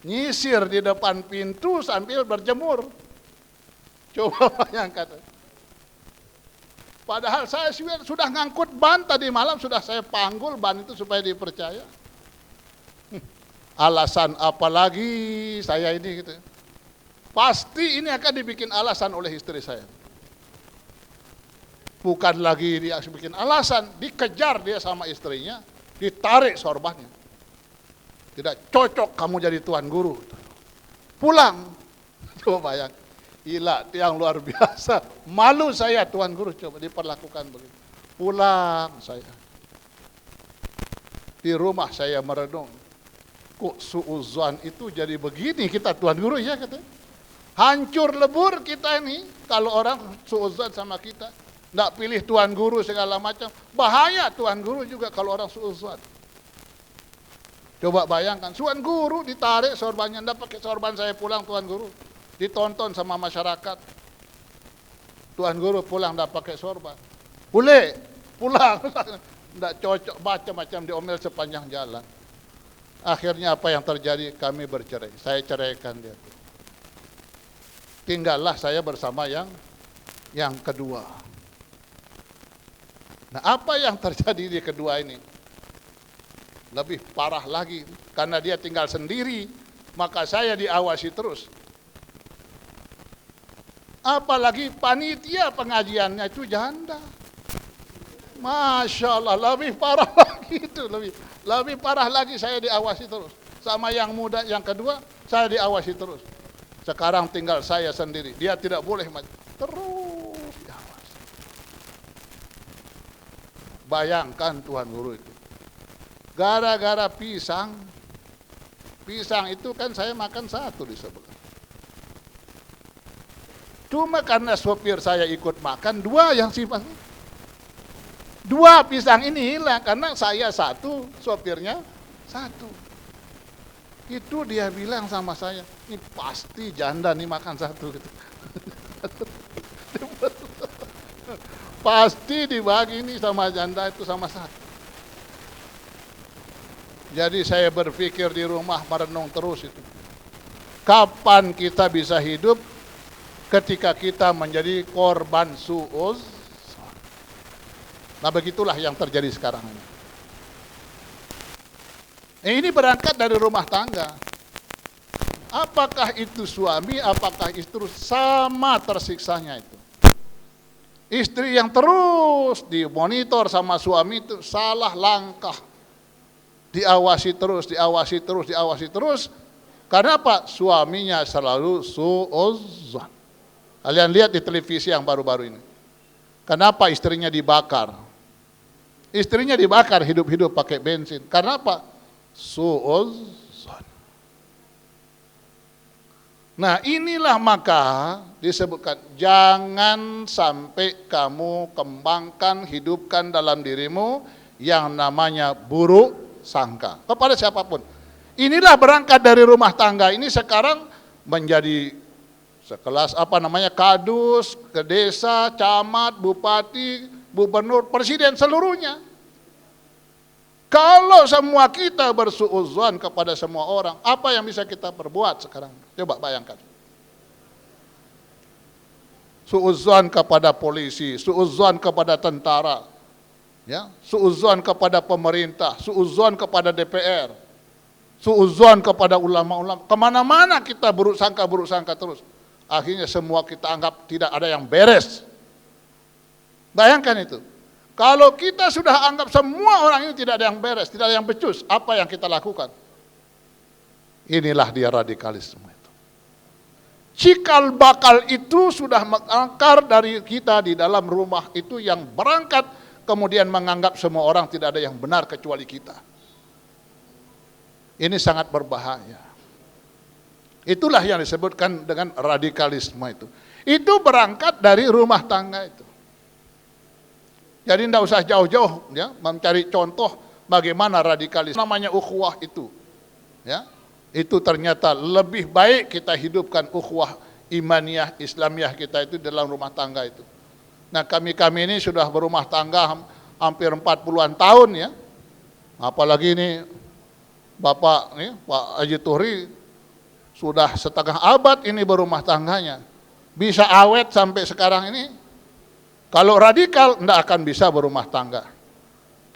Nyisir di depan pintu sambil berjemur. Coba bayangkan. Padahal saya sudah ngangkut ban tadi malam, sudah saya panggul ban itu supaya dipercaya. Alasan apa lagi saya ini gitu. Pasti ini akan dibikin alasan oleh istri saya. Bukan lagi dia bikin alasan, dikejar dia sama istrinya, ditarik sorbannya. Tidak cocok kamu jadi Tuan Guru. Pulang. Coba bayang. Gila, yang luar biasa. Malu saya Tuan Guru, coba diperlakukan begitu. Pulang saya. Di rumah saya merenung. Kok suudzon itu jadi begini kita Tuan Guru ya kata. Hancur lebur kita ini kalau orang suudzon sama kita. Nggak pilih Tuan Guru segala macam. Bahaya Tuan Guru juga kalau orang suudzon. Coba bayangkan, Tuan Guru ditarik sorbannya, nggak pakai sorban saya pulang Tuan Guru. Ditonton sama masyarakat. Tuan Guru pulang nggak pakai sorban. Boleh, pulang. Nggak cocok, macam-macam diomel sepanjang jalan. Akhirnya apa yang terjadi? Kami bercerai. Saya ceraikan dia. Tinggallah saya bersama yang kedua. Nah, apa yang terjadi di kedua ini? Lebih parah lagi, karena dia tinggal sendiri, maka saya diawasi terus. Apalagi panitia pengajiannya itu janda. Masya Allah, lebih parah lagi itu, lebih parah lagi saya diawasi terus. Sama yang muda, yang kedua, saya diawasi terus. Sekarang tinggal saya sendiri, dia tidak boleh terus diawasi. Bayangkan Tuan Guru itu. Gara-gara pisang itu kan saya makan satu di sebelah. Cuma karena sopir saya ikut makan, 2 yang sifatnya. 2 pisang ini hilang, karena saya 1, sopirnya 1. Itu dia bilang sama saya, ini pasti janda nih makan satu gitu. Pasti dibagi ini sama janda itu sama satu. Jadi saya berpikir di rumah merenung terus itu. Kapan kita bisa hidup ketika kita menjadi korban suuz? Nah begitulah yang terjadi sekarang ini. Ini berangkat dari rumah tangga. Apakah itu suami, apakah istri sama tersiksanya itu. Istri yang terus dimonitor sama suami itu salah langkah. Diawasi terus, diawasi terus, diawasi terus. Karena apa? Suaminya selalu suudzon. Kalian lihat di televisi yang baru-baru ini. Kenapa istrinya dibakar? Istrinya dibakar hidup-hidup pakai bensin. Karena apa? Suudzon. Nah inilah maka disebutkan jangan sampai kamu kembangkan, hidupkan dalam dirimu yang namanya buruk sangka kepada siapapun. Inilah berangkat dari rumah tangga ini sekarang menjadi sekelas kadus, ke desa, camat, bupati, gubernur, presiden seluruhnya. Kalau semua kita bersuudzon kepada semua orang, apa yang bisa kita perbuat sekarang? Coba bayangkan. Suudzon kepada polisi, suudzon kepada tentara, ya, suudzon kepada pemerintah, suudzon kepada DPR, suudzon kepada ulama-ulama. Kemana-mana kita buruk sangka terus. Akhirnya semua kita anggap tidak ada yang beres. Bayangkan itu. Kalau kita sudah anggap semua orang ini tidak ada yang beres, tidak ada yang becus, apa yang kita lakukan? Inilah dia radikalisme itu. Cikal bakal itu sudah mengakar dari kita di dalam rumah itu yang berangkat kemudian menganggap semua orang tidak ada yang benar kecuali kita. Ini sangat berbahaya. Itulah yang disebutkan dengan radikalisme itu. Itu berangkat dari rumah tangga itu. Jadi tidak usah jauh-jauh ya, mencari contoh bagaimana radikalisme namanya ukhuwah itu. Ya. Itu ternyata lebih baik kita hidupkan ukhuwah imaniyah, islamiyah kita itu dalam rumah tangga itu. Nah, kami ini sudah berumah tangga hampir 40-an tahun ya. Apalagi ini Bapak nih, Pak Haji Tuhri sudah setengah abad ini berumah tangganya. Bisa awet sampai sekarang ini. Kalau radikal, tidak akan bisa berumah tangga.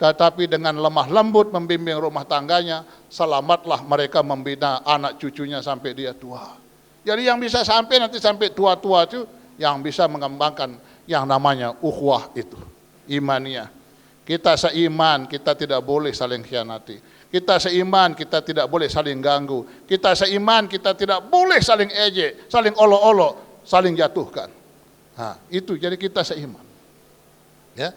Tetapi dengan lemah lembut membimbing rumah tangganya, selamatlah mereka membina anak cucunya sampai dia tua. Jadi yang bisa sampai nanti sampai tua-tua itu, yang bisa mengembangkan yang namanya ukhuwah itu, imaniyah. Kita seiman, kita tidak boleh saling khianati. Kita seiman, kita tidak boleh saling ganggu. Kita seiman, kita tidak boleh saling ejek, saling olok-olok, saling jatuhkan. Nah, itu jadi kita seiman. Ya.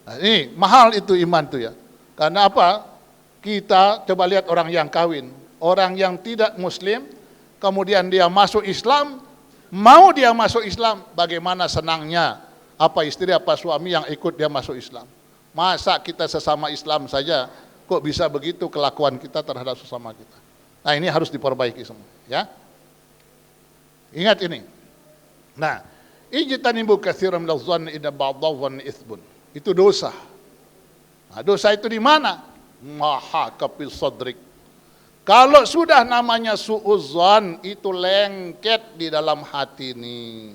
Nah, ini mahal itu iman itu ya. Karena apa? Kita coba lihat orang yang kawin, orang yang tidak muslim, kemudian dia masuk Islam, mau dia masuk Islam, bagaimana senangnya apa istri apa suami yang ikut dia masuk Islam. Masa kita sesama Islam saja kok bisa begitu kelakuan kita terhadap sesama kita. Nah, ini harus diperbaiki semua, ya. Ingat ini. Nah, ijtanibu katsiran minadh dhanni inna ba'dadh dhanni itsbun. Itu dosa. Nah, dosa itu di mana? Maha kafis sadrik. Kalau sudah namanya suudzon itu lengket di dalam hati ini.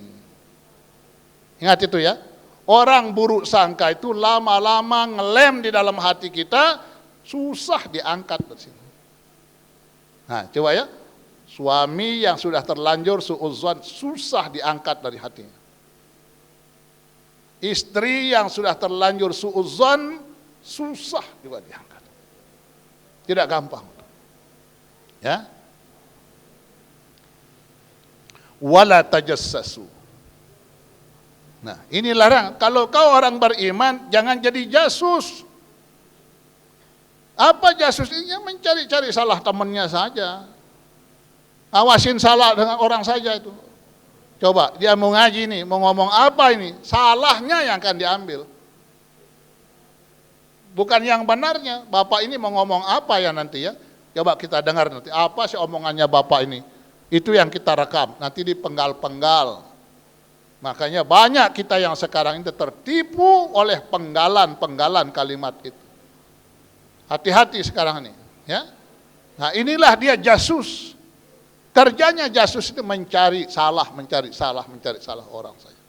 Ingat itu ya. Orang buruk sangka itu lama-lama ngelem di dalam hati kita, susah diangkat dari sini. Nah, coba ya. Suami yang sudah terlanjur suudzon susah diangkat dari hatinya. Istri yang sudah terlanjur suudzon susah juga diangkat. Tidak gampang. Ya. Wala tajassasu. Nah, ini larang. Kalau kau orang beriman, jangan jadi jasus. Apa jasus ini? Mencari-cari salah temannya saja. Awasin salah dengan orang saja itu. Coba, dia mau ngaji nih, mau ngomong apa ini? Salahnya yang akan diambil. Bukan yang benarnya. Bapak ini mau ngomong apa ya nanti ya? Coba kita dengar nanti, apa sih omongannya Bapak ini? Itu yang kita rekam, nanti dipenggal-penggal. Makanya banyak kita yang sekarang ini tertipu oleh penggalan-penggalan kalimat itu. Hati-hati sekarang ini, ya. Nah, inilah dia jasus. Kerjanya jasus itu mencari salah orang saja.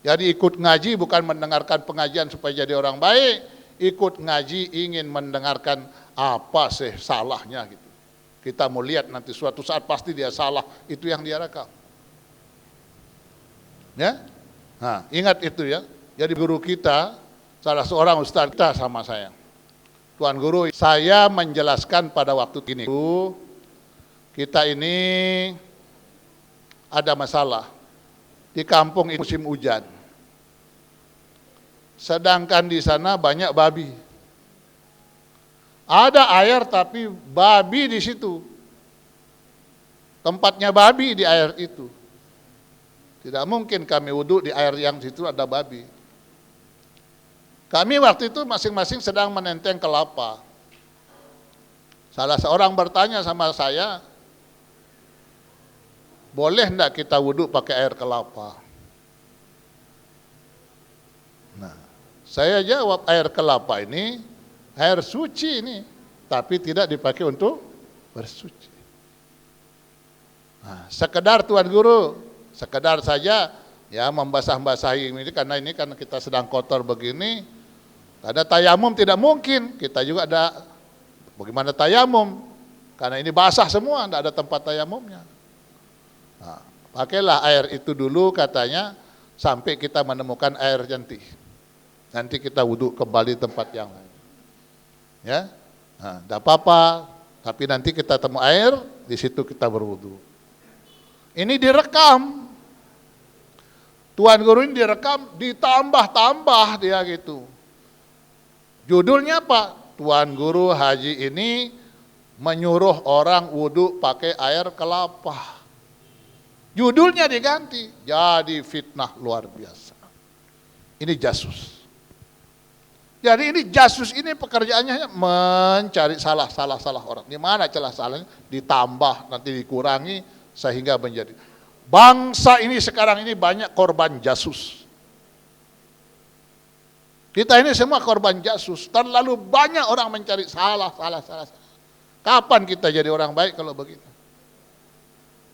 Jadi ikut ngaji bukan mendengarkan pengajian supaya jadi orang baik, ikut ngaji ingin mendengarkan apa sih salahnya gitu. Kita mau lihat nanti suatu saat pasti dia salah, itu yang dia rekam. Ya, nah ingat itu ya. Jadi guru kita, salah seorang ustaz kita sama saya, Tuan Guru, saya menjelaskan pada waktu ini, kita ini ada masalah di kampung ini musim hujan. Sedangkan di sana banyak babi. Ada air tapi babi di situ. Tempatnya babi di air itu. Tidak mungkin kami wudhu di air yang situ ada babi. Kami waktu itu masing-masing sedang menenteng kelapa. Salah seorang bertanya sama saya, boleh enggak kita wudhu pakai air kelapa? Nah, saya jawab air kelapa ini air suci ini, tapi tidak dipakai untuk bersuci. Nah, sekedar Tuan Guru, sekedar saja ya membasah-basahi ini karena kita sedang kotor begini. Ada tayamum tidak mungkin, kita juga ada bagaimana tayamum? Karena ini basah semua, tidak ada tempat tayamumnya. Nah, pakailah air itu dulu katanya sampai kita menemukan air jernih. Nanti kita wudhu kembali tempat yang lain. Ya, nah, tidak apa-apa. Tapi nanti kita temu air, di situ kita berwudhu. Ini direkam. Tuan Guru ini direkam, ditambah-tambah dia gitu. Judulnya apa? Tuan Guru Haji ini menyuruh orang wudhu pakai air kelapa. Judulnya diganti, jadi fitnah luar biasa. Ini jasus. Jadi ini jasus ini pekerjaannya mencari salah orang. Di mana celah salahnya ditambah, nanti dikurangi sehingga menjadi. Bangsa ini sekarang ini banyak korban jasus. Kita ini semua korban jasus. Terlalu banyak orang mencari salah. Kapan kita jadi orang baik kalau begitu?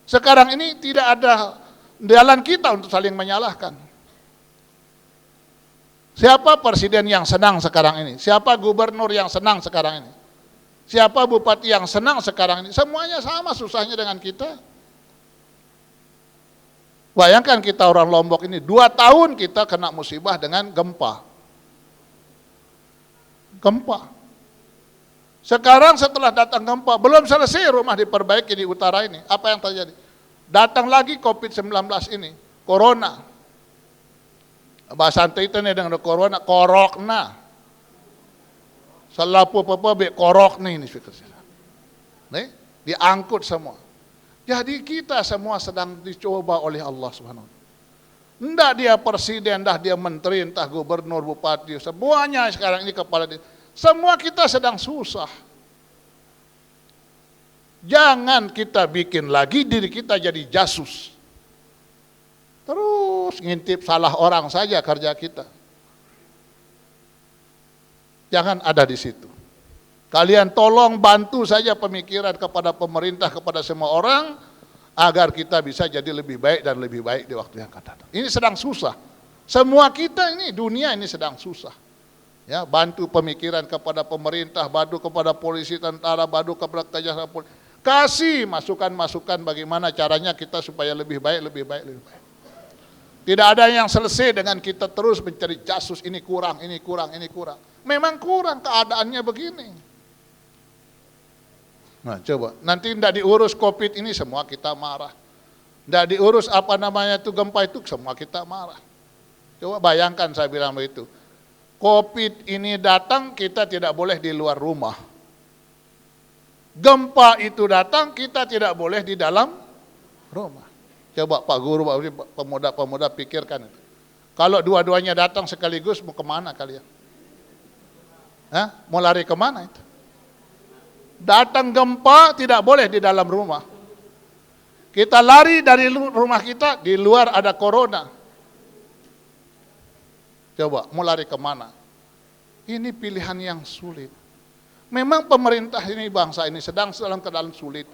Sekarang ini tidak ada jalan kita untuk saling menyalahkan. Siapa presiden yang senang sekarang ini? Siapa gubernur yang senang sekarang ini? Siapa bupati yang senang sekarang ini? Semuanya sama susahnya dengan kita. Bayangkan kita orang Lombok ini 2 tahun kita kena musibah dengan gempa. Sekarang setelah datang gempa, belum selesai rumah diperbaiki di utara ini. Apa yang terjadi? Datang lagi COVID-19 ini, corona. Bahasa itu nih dengan corona, korokna. Selapu apa korok nih ini. Nih, diangkut semua. Jadi kita semua sedang dicoba oleh Allah Subhanahu wa taala. Enggak dia presiden, enggak dia menteri, entah gubernur, bupati, semuanya sekarang ini kepala dia. Semua kita sedang susah. Jangan kita bikin lagi diri kita jadi jasus. Terus ngintip salah orang saja kerja kita. Jangan ada di situ. Kalian tolong bantu saja pemikiran kepada pemerintah, kepada semua orang, agar kita bisa jadi lebih baik dan lebih baik di waktu yang akan datang. Ini sedang susah. Semua kita ini, dunia ini sedang susah. Ya, bantu pemikiran kepada pemerintah, bantu kepada polisi, tentara, bantu kepada kejaksaan polisi. Kasih masukan-masukan bagaimana caranya kita supaya lebih baik. Tidak ada yang selesai dengan kita terus mencari jasus, ini kurang. Memang kurang, keadaannya begini. Nah coba, nanti tidak diurus COVID ini semua kita marah. Tidak diurus gempa itu semua kita marah. Coba bayangkan saya bilang begitu. COVID ini datang kita tidak boleh di luar rumah. Gempa itu datang kita tidak boleh di dalam rumah. Coba Pak Guru, pemuda-pemuda pikirkan itu. Kalau dua-duanya datang sekaligus mau kemana kalian? Hah? Mau lari kemana itu? Datang gempa tidak boleh di dalam rumah. Kita lari dari rumah kita, di luar ada corona. Coba, mau lari kemana? Ini pilihan yang sulit. Memang pemerintah ini, bangsa ini sedang dalam keadaan sulit.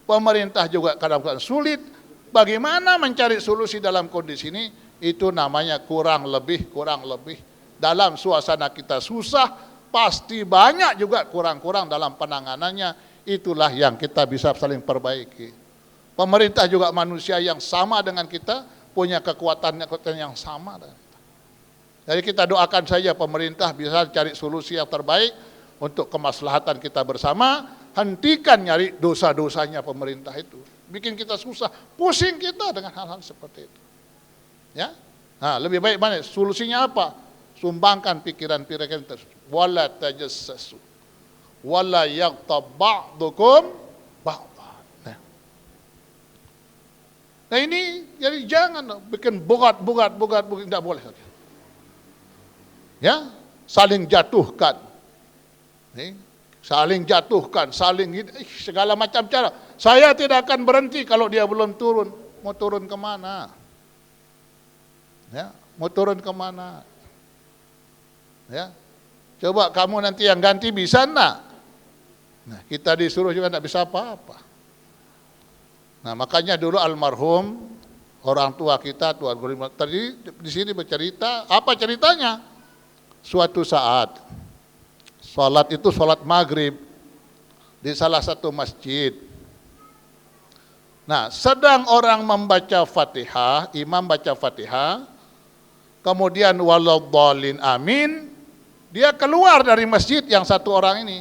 Pemerintah juga kadang-kadang sulit. Bagaimana mencari solusi dalam kondisi ini? Itu namanya kurang lebih. Dalam suasana kita susah, pasti banyak juga kurang-kurang dalam penanganannya. Itulah yang kita bisa saling perbaiki. Pemerintah juga manusia yang sama dengan kita, punya kekuatan yang sama dengan kita. Jadi kita doakan saja pemerintah bisa cari solusi yang terbaik untuk kemaslahatan kita bersama. Hentikan nyari dosa-dosanya pemerintah itu. Bikin kita susah, pusing kita dengan hal-hal seperti itu. Ya, nah, lebih baik mana? Solusinya apa? Sumbangkan pikiran-pikiran tersebut. Wala tajassasu, wala yaghtab ba'dukum ba'dan. Nah ini jadi jangan bikin bugat, tidak boleh. Ya, saling jatuhkan. Saling jatuhkan, segala macam cara. Saya tidak akan berhenti kalau dia belum turun. Mau turun kemana? Ya, mau turun kemana? Ya, coba kamu nanti yang ganti bisa enggak? Nah, kita disuruh juga enggak bisa apa-apa. Nah, makanya dulu almarhum orang tua kita, Tuan Guru tadi di sini bercerita, apa ceritanya? Suatu saat sholat itu sholat maghrib di salah satu masjid. Nah, sedang orang membaca Fatihah, imam baca Fatihah, kemudian waladhdallin amin, dia keluar dari masjid yang satu orang ini,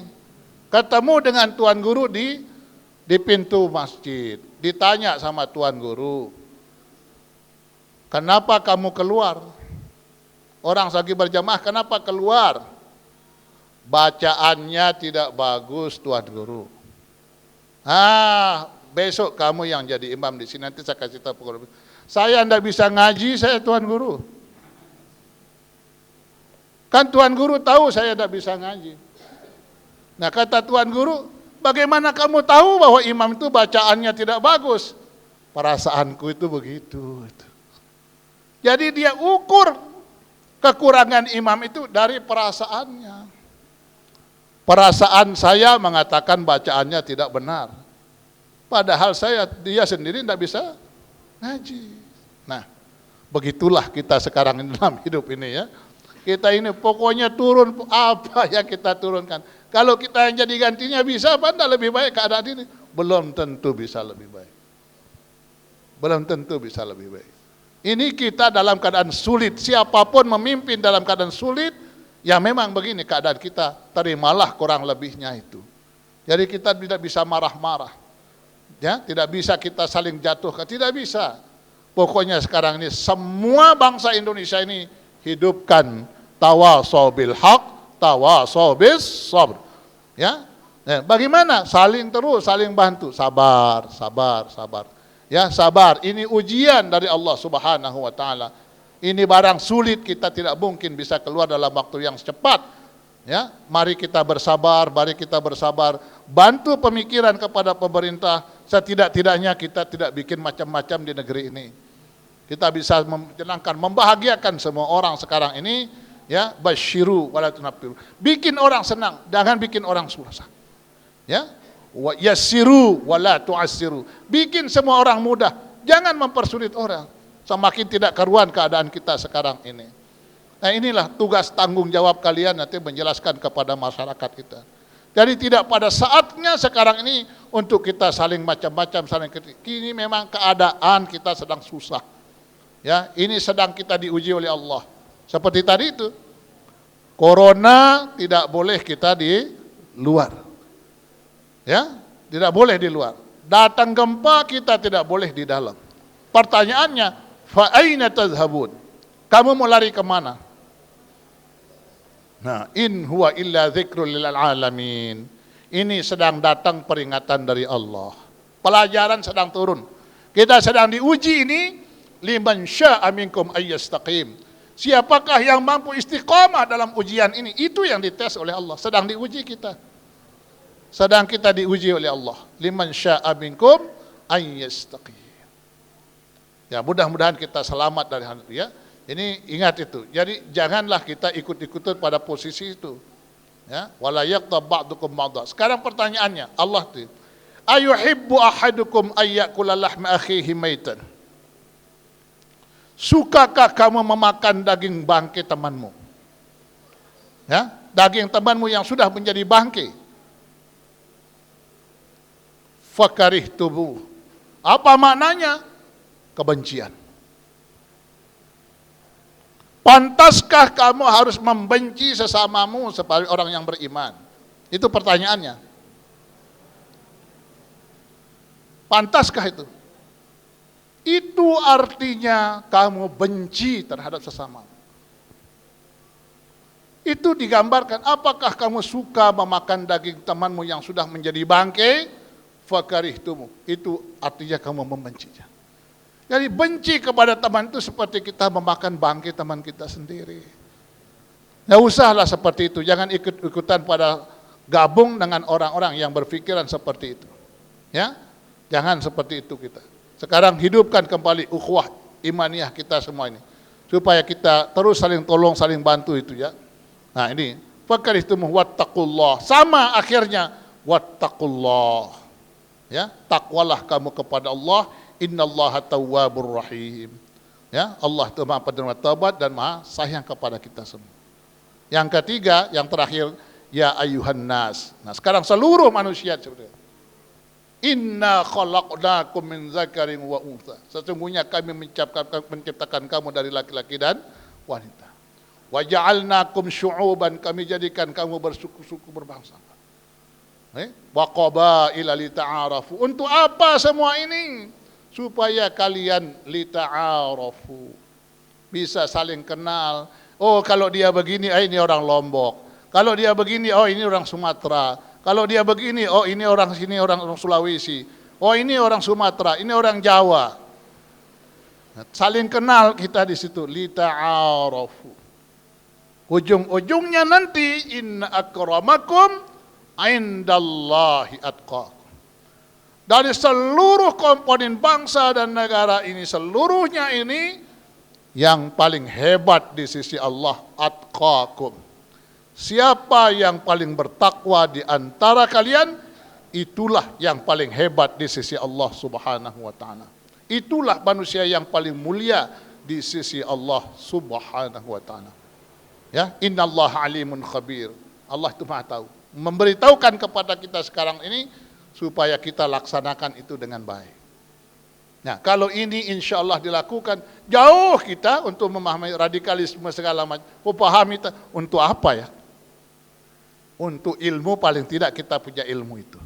ketemu dengan Tuan Guru di pintu masjid, ditanya sama Tuan Guru, kenapa kamu keluar? Orang lagi berjamaah, kenapa keluar? Bacaannya tidak bagus, Tuan Guru. Besok kamu yang jadi imam di sini, nanti saya kasih tahu. Saya tidak bisa ngaji, saya Tuan Guru. Kan Tuan Guru tahu saya tidak bisa ngaji. Nah, kata Tuan Guru, bagaimana kamu tahu bahwa imam itu bacaannya tidak bagus? Perasaanku itu begitu. Jadi dia ukur kekurangan imam itu dari perasaannya. Perasaan saya mengatakan bacaannya tidak benar. Padahal dia sendiri tidak bisa ngaji. Nah, begitulah kita sekarang dalam hidup ini ya. Kita ini pokoknya turun apa yang kita turunkan. Kalau kita yang jadi gantinya bisa apa enggak lebih baik keadaan ini? Belum tentu bisa lebih baik. Belum tentu bisa lebih baik. Ini kita dalam keadaan sulit. Siapapun memimpin dalam keadaan sulit, ya memang begini keadaan kita, terimalah kurang lebihnya itu. Jadi kita tidak bisa marah-marah. Ya, tidak bisa kita saling jatuhkan, tidak bisa. Pokoknya sekarang ini semua bangsa Indonesia ini hidupkan tawasau bil haq, tawasau bis sabr. Ya. Nah, bagaimana? Saling terus, saling bantu, sabar. Ya, sabar. Ini ujian dari Allah Subhanahu wa taala. Ini barang sulit, kita tidak mungkin bisa keluar dalam waktu yang cepat. Ya, mari kita bersabar, bantu pemikiran kepada pemerintah, setidak-tidaknya kita tidak bikin macam-macam di negeri ini. Kita bisa menyenangkan, membahagiakan semua orang sekarang ini, ya, basyiru wala tunaffiru. Bikin orang senang, jangan bikin orang susah. Ya, wa yassiru wala tu'assiru. Bikin semua orang mudah, jangan mempersulit orang. Semakin tidak karuan keadaan kita sekarang ini. Nah, inilah tugas tanggung jawab kalian nanti menjelaskan kepada masyarakat kita. Jadi tidak pada saatnya sekarang ini untuk kita saling macam-macam, saling kritik. Ini memang keadaan kita sedang susah. Ya, ini sedang kita diuji oleh Allah. Seperti tadi itu, corona tidak boleh kita di luar. Ya, tidak boleh di luar. Datang gempa kita tidak boleh di dalam. Pertanyaannya, fa aina tadhhabun? Kamu mau lari kemana? Nah, in huwa illa dzikrul lil alamin. Ini sedang datang peringatan dari Allah. Pelajaran sedang turun. Kita sedang diuji ini, liman syaa minkum ayyastaqim. Siapakah yang mampu istiqamah dalam ujian ini? Itu yang dites oleh Allah. Sedang diuji kita. Sedang kita diuji oleh Allah. Liman sya'a minkum an yastaqim. Ya, mudah-mudahan kita selamat dari hal itu ya. Ini ingat itu. Jadi janganlah kita ikut-ikutan pada posisi itu. Ya, wala yaqtab ba'dukum ba'dha. Sekarang pertanyaannya, Allah itu, ayuhibbu ahadukum ayyakula lahma akhihi maitan? Sukakah kamu memakan daging bangkai temanmu? Ya, daging temanmu yang sudah menjadi bangkai. Fakarihtumu. Apa maknanya? Kebencian. Pantaskah kamu harus membenci sesamamu sebagai orang yang beriman? Itu pertanyaannya. Pantaskah itu? Itu artinya kamu benci terhadap sesamamu. Itu digambarkan, apakah kamu suka memakan daging temanmu yang sudah menjadi bangkai? Fakarihtumu. Itu artinya kamu membencinya. Jadi benci kepada teman itu seperti kita memakan bangkai teman kita sendiri. Nggak usahlah seperti itu. Jangan ikut-ikutan pada gabung dengan orang-orang yang berpikiran seperti itu. Ya, jangan seperti itu kita. Sekarang hidupkan kembali ukhuwah imaniyah kita semua ini. Supaya kita terus saling tolong, saling bantu itu ya. Nah ini, fakarihtumu wattaqullah. Sama akhirnya, wattaqullah. Ya, takwalah kamu kepada Allah. Innallaha tawwabur rahim. Ya, Allah itu Maha penerima taubat dan Maha sayang kepada kita semua. Yang ketiga, yang terakhir, ya ayuhan nas. Nah, sekarang seluruh manusia sebenarnya. Inna khalaqnakum min zakarin wa untha. Sesungguhnya kami menciptakan kamu dari laki-laki dan wanita. Wa ja'alnakum syu'uban, kami jadikan kamu bersuku-suku berbangsa. Wa qabaila lita'arafu. Untuk apa semua ini? Supaya kalian lita'arafu. Bisa saling kenal. Oh, kalau dia begini, ini orang Lombok. Kalau dia begini, oh ini orang Sumatera. Kalau dia begini, oh ini orang sini, orang Sulawesi. Oh ini orang Sumatera, ini orang Jawa. Saling kenal kita di situ. Lita'arafu. Ujung-ujungnya nanti, inna akramakum indallahi atqakum. Dari seluruh komponen bangsa dan negara ini, seluruhnya ini, yang paling hebat di sisi Allah, atqakum. Siapa yang paling bertakwa di antara kalian, itulah yang paling hebat di sisi Allah Subhanahu wa ta'ala. Itulah manusia yang paling mulia di sisi Allah Subhanahu wa ta'ala. Ya, innallaha alimun khabir. Allah itu Maha tahu. Memberitahukan kepada kita sekarang ini supaya kita laksanakan itu dengan baik. Nah, kalau ini insya Allah dilakukan, jauh kita untuk memahami radikalisme segala macam. Pahami untuk apa ya? Untuk ilmu paling tidak kita punya ilmu itu.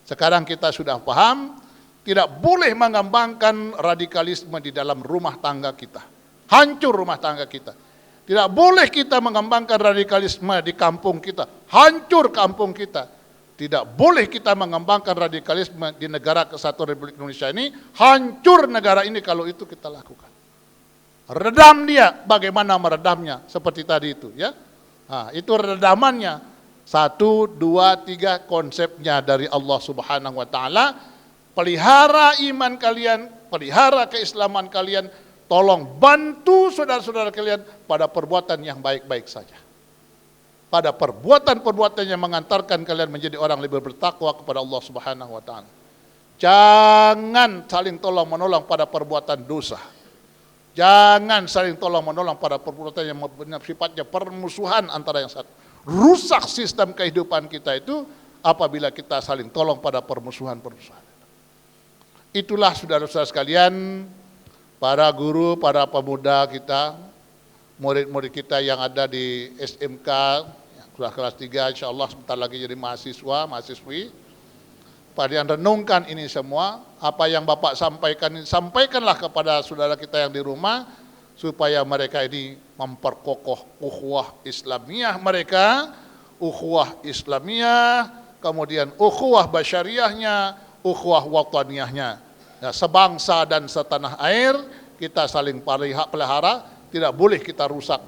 Sekarang kita sudah paham, tidak boleh mengembangkan radikalisme di dalam rumah tangga kita. Hancur rumah tangga kita. Tidak boleh kita mengembangkan radikalisme di kampung kita. Hancur kampung kita. Tidak boleh kita mengembangkan radikalisme di negara kesatuan Republik Indonesia ini. Hancur negara ini kalau itu kita lakukan. Redam dia, bagaimana meredamnya? Seperti tadi itu ya. Nah, itu redamannya. 1, 2, 3 konsepnya dari Allah Subhanahu wa ta'ala. Pelihara iman kalian, pelihara keislaman kalian, tolong bantu saudara-saudara kalian pada perbuatan yang baik-baik saja. Pada perbuatan-perbuatan yang mengantarkan kalian menjadi orang lebih bertakwa kepada Allah Subhanahu wa ta'ala. Jangan saling tolong menolong pada perbuatan dosa. Jangan saling tolong menolong pada perbuatan yang sifatnya permusuhan antara yang satu. Rusak sistem kehidupan kita itu apabila kita saling tolong pada permusuhan-permusuhan. Itulah saudara-saudara sekalian, para guru, para pemuda kita, murid-murid kita yang ada di SMK, sudah kelas 3, insya Allah sebentar lagi jadi mahasiswa, mahasiswi. Pada yang renungkan ini semua, apa yang Bapak sampaikan, sampaikanlah kepada saudara kita yang di rumah, supaya mereka ini memperkokoh ukhuwah Islamiyah mereka, ukhuwah Islamiyah, kemudian ukhuwah basyariahnya, ukhuwah wataniyahnya. Ya, sebangsa dan setanah air, kita saling pelihara, tidak boleh kita rusak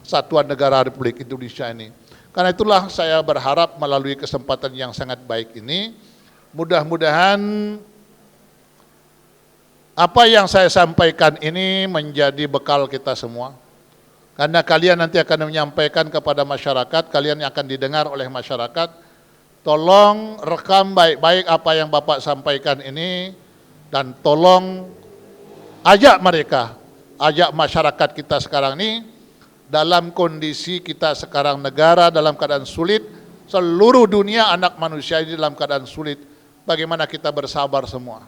Satuan Negara Republik Indonesia ini. Karena itulah saya berharap melalui kesempatan yang sangat baik ini, mudah-mudahan apa yang saya sampaikan ini menjadi bekal kita semua. Karena kalian nanti akan menyampaikan kepada masyarakat, kalian yang akan didengar oleh masyarakat. Tolong rekam baik-baik apa yang Bapak sampaikan ini, dan tolong ajak mereka, ajak masyarakat kita sekarang ini, dalam kondisi kita sekarang negara dalam keadaan sulit, seluruh dunia anak manusia ini dalam keadaan sulit, bagaimana kita bersabar semua.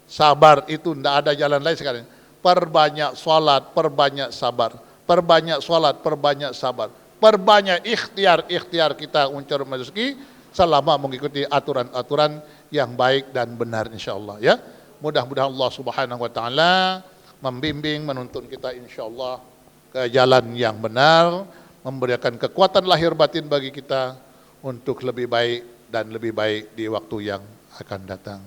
Sabar itu tidak ada jalan lain sekarang. Perbanyak sholat, perbanyak sabar. Perbanyak sholat, perbanyak sabar. Perbanyak ikhtiar kita mencari rezeki selama mengikuti aturan-aturan yang baik dan benar insyaallah ya. Mudah-mudahan Allah Subhanahu wa taala membimbing, menuntun kita insyaallah ke jalan yang benar, memberikan kekuatan lahir batin bagi kita untuk lebih baik dan lebih baik di waktu yang akan datang.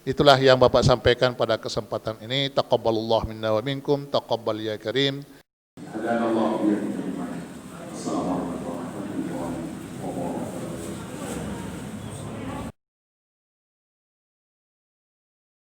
Itulah yang Bapak sampaikan pada kesempatan ini. Taqabbalallahu minna wa minkum, taqabbal ya karim. Hadanallahu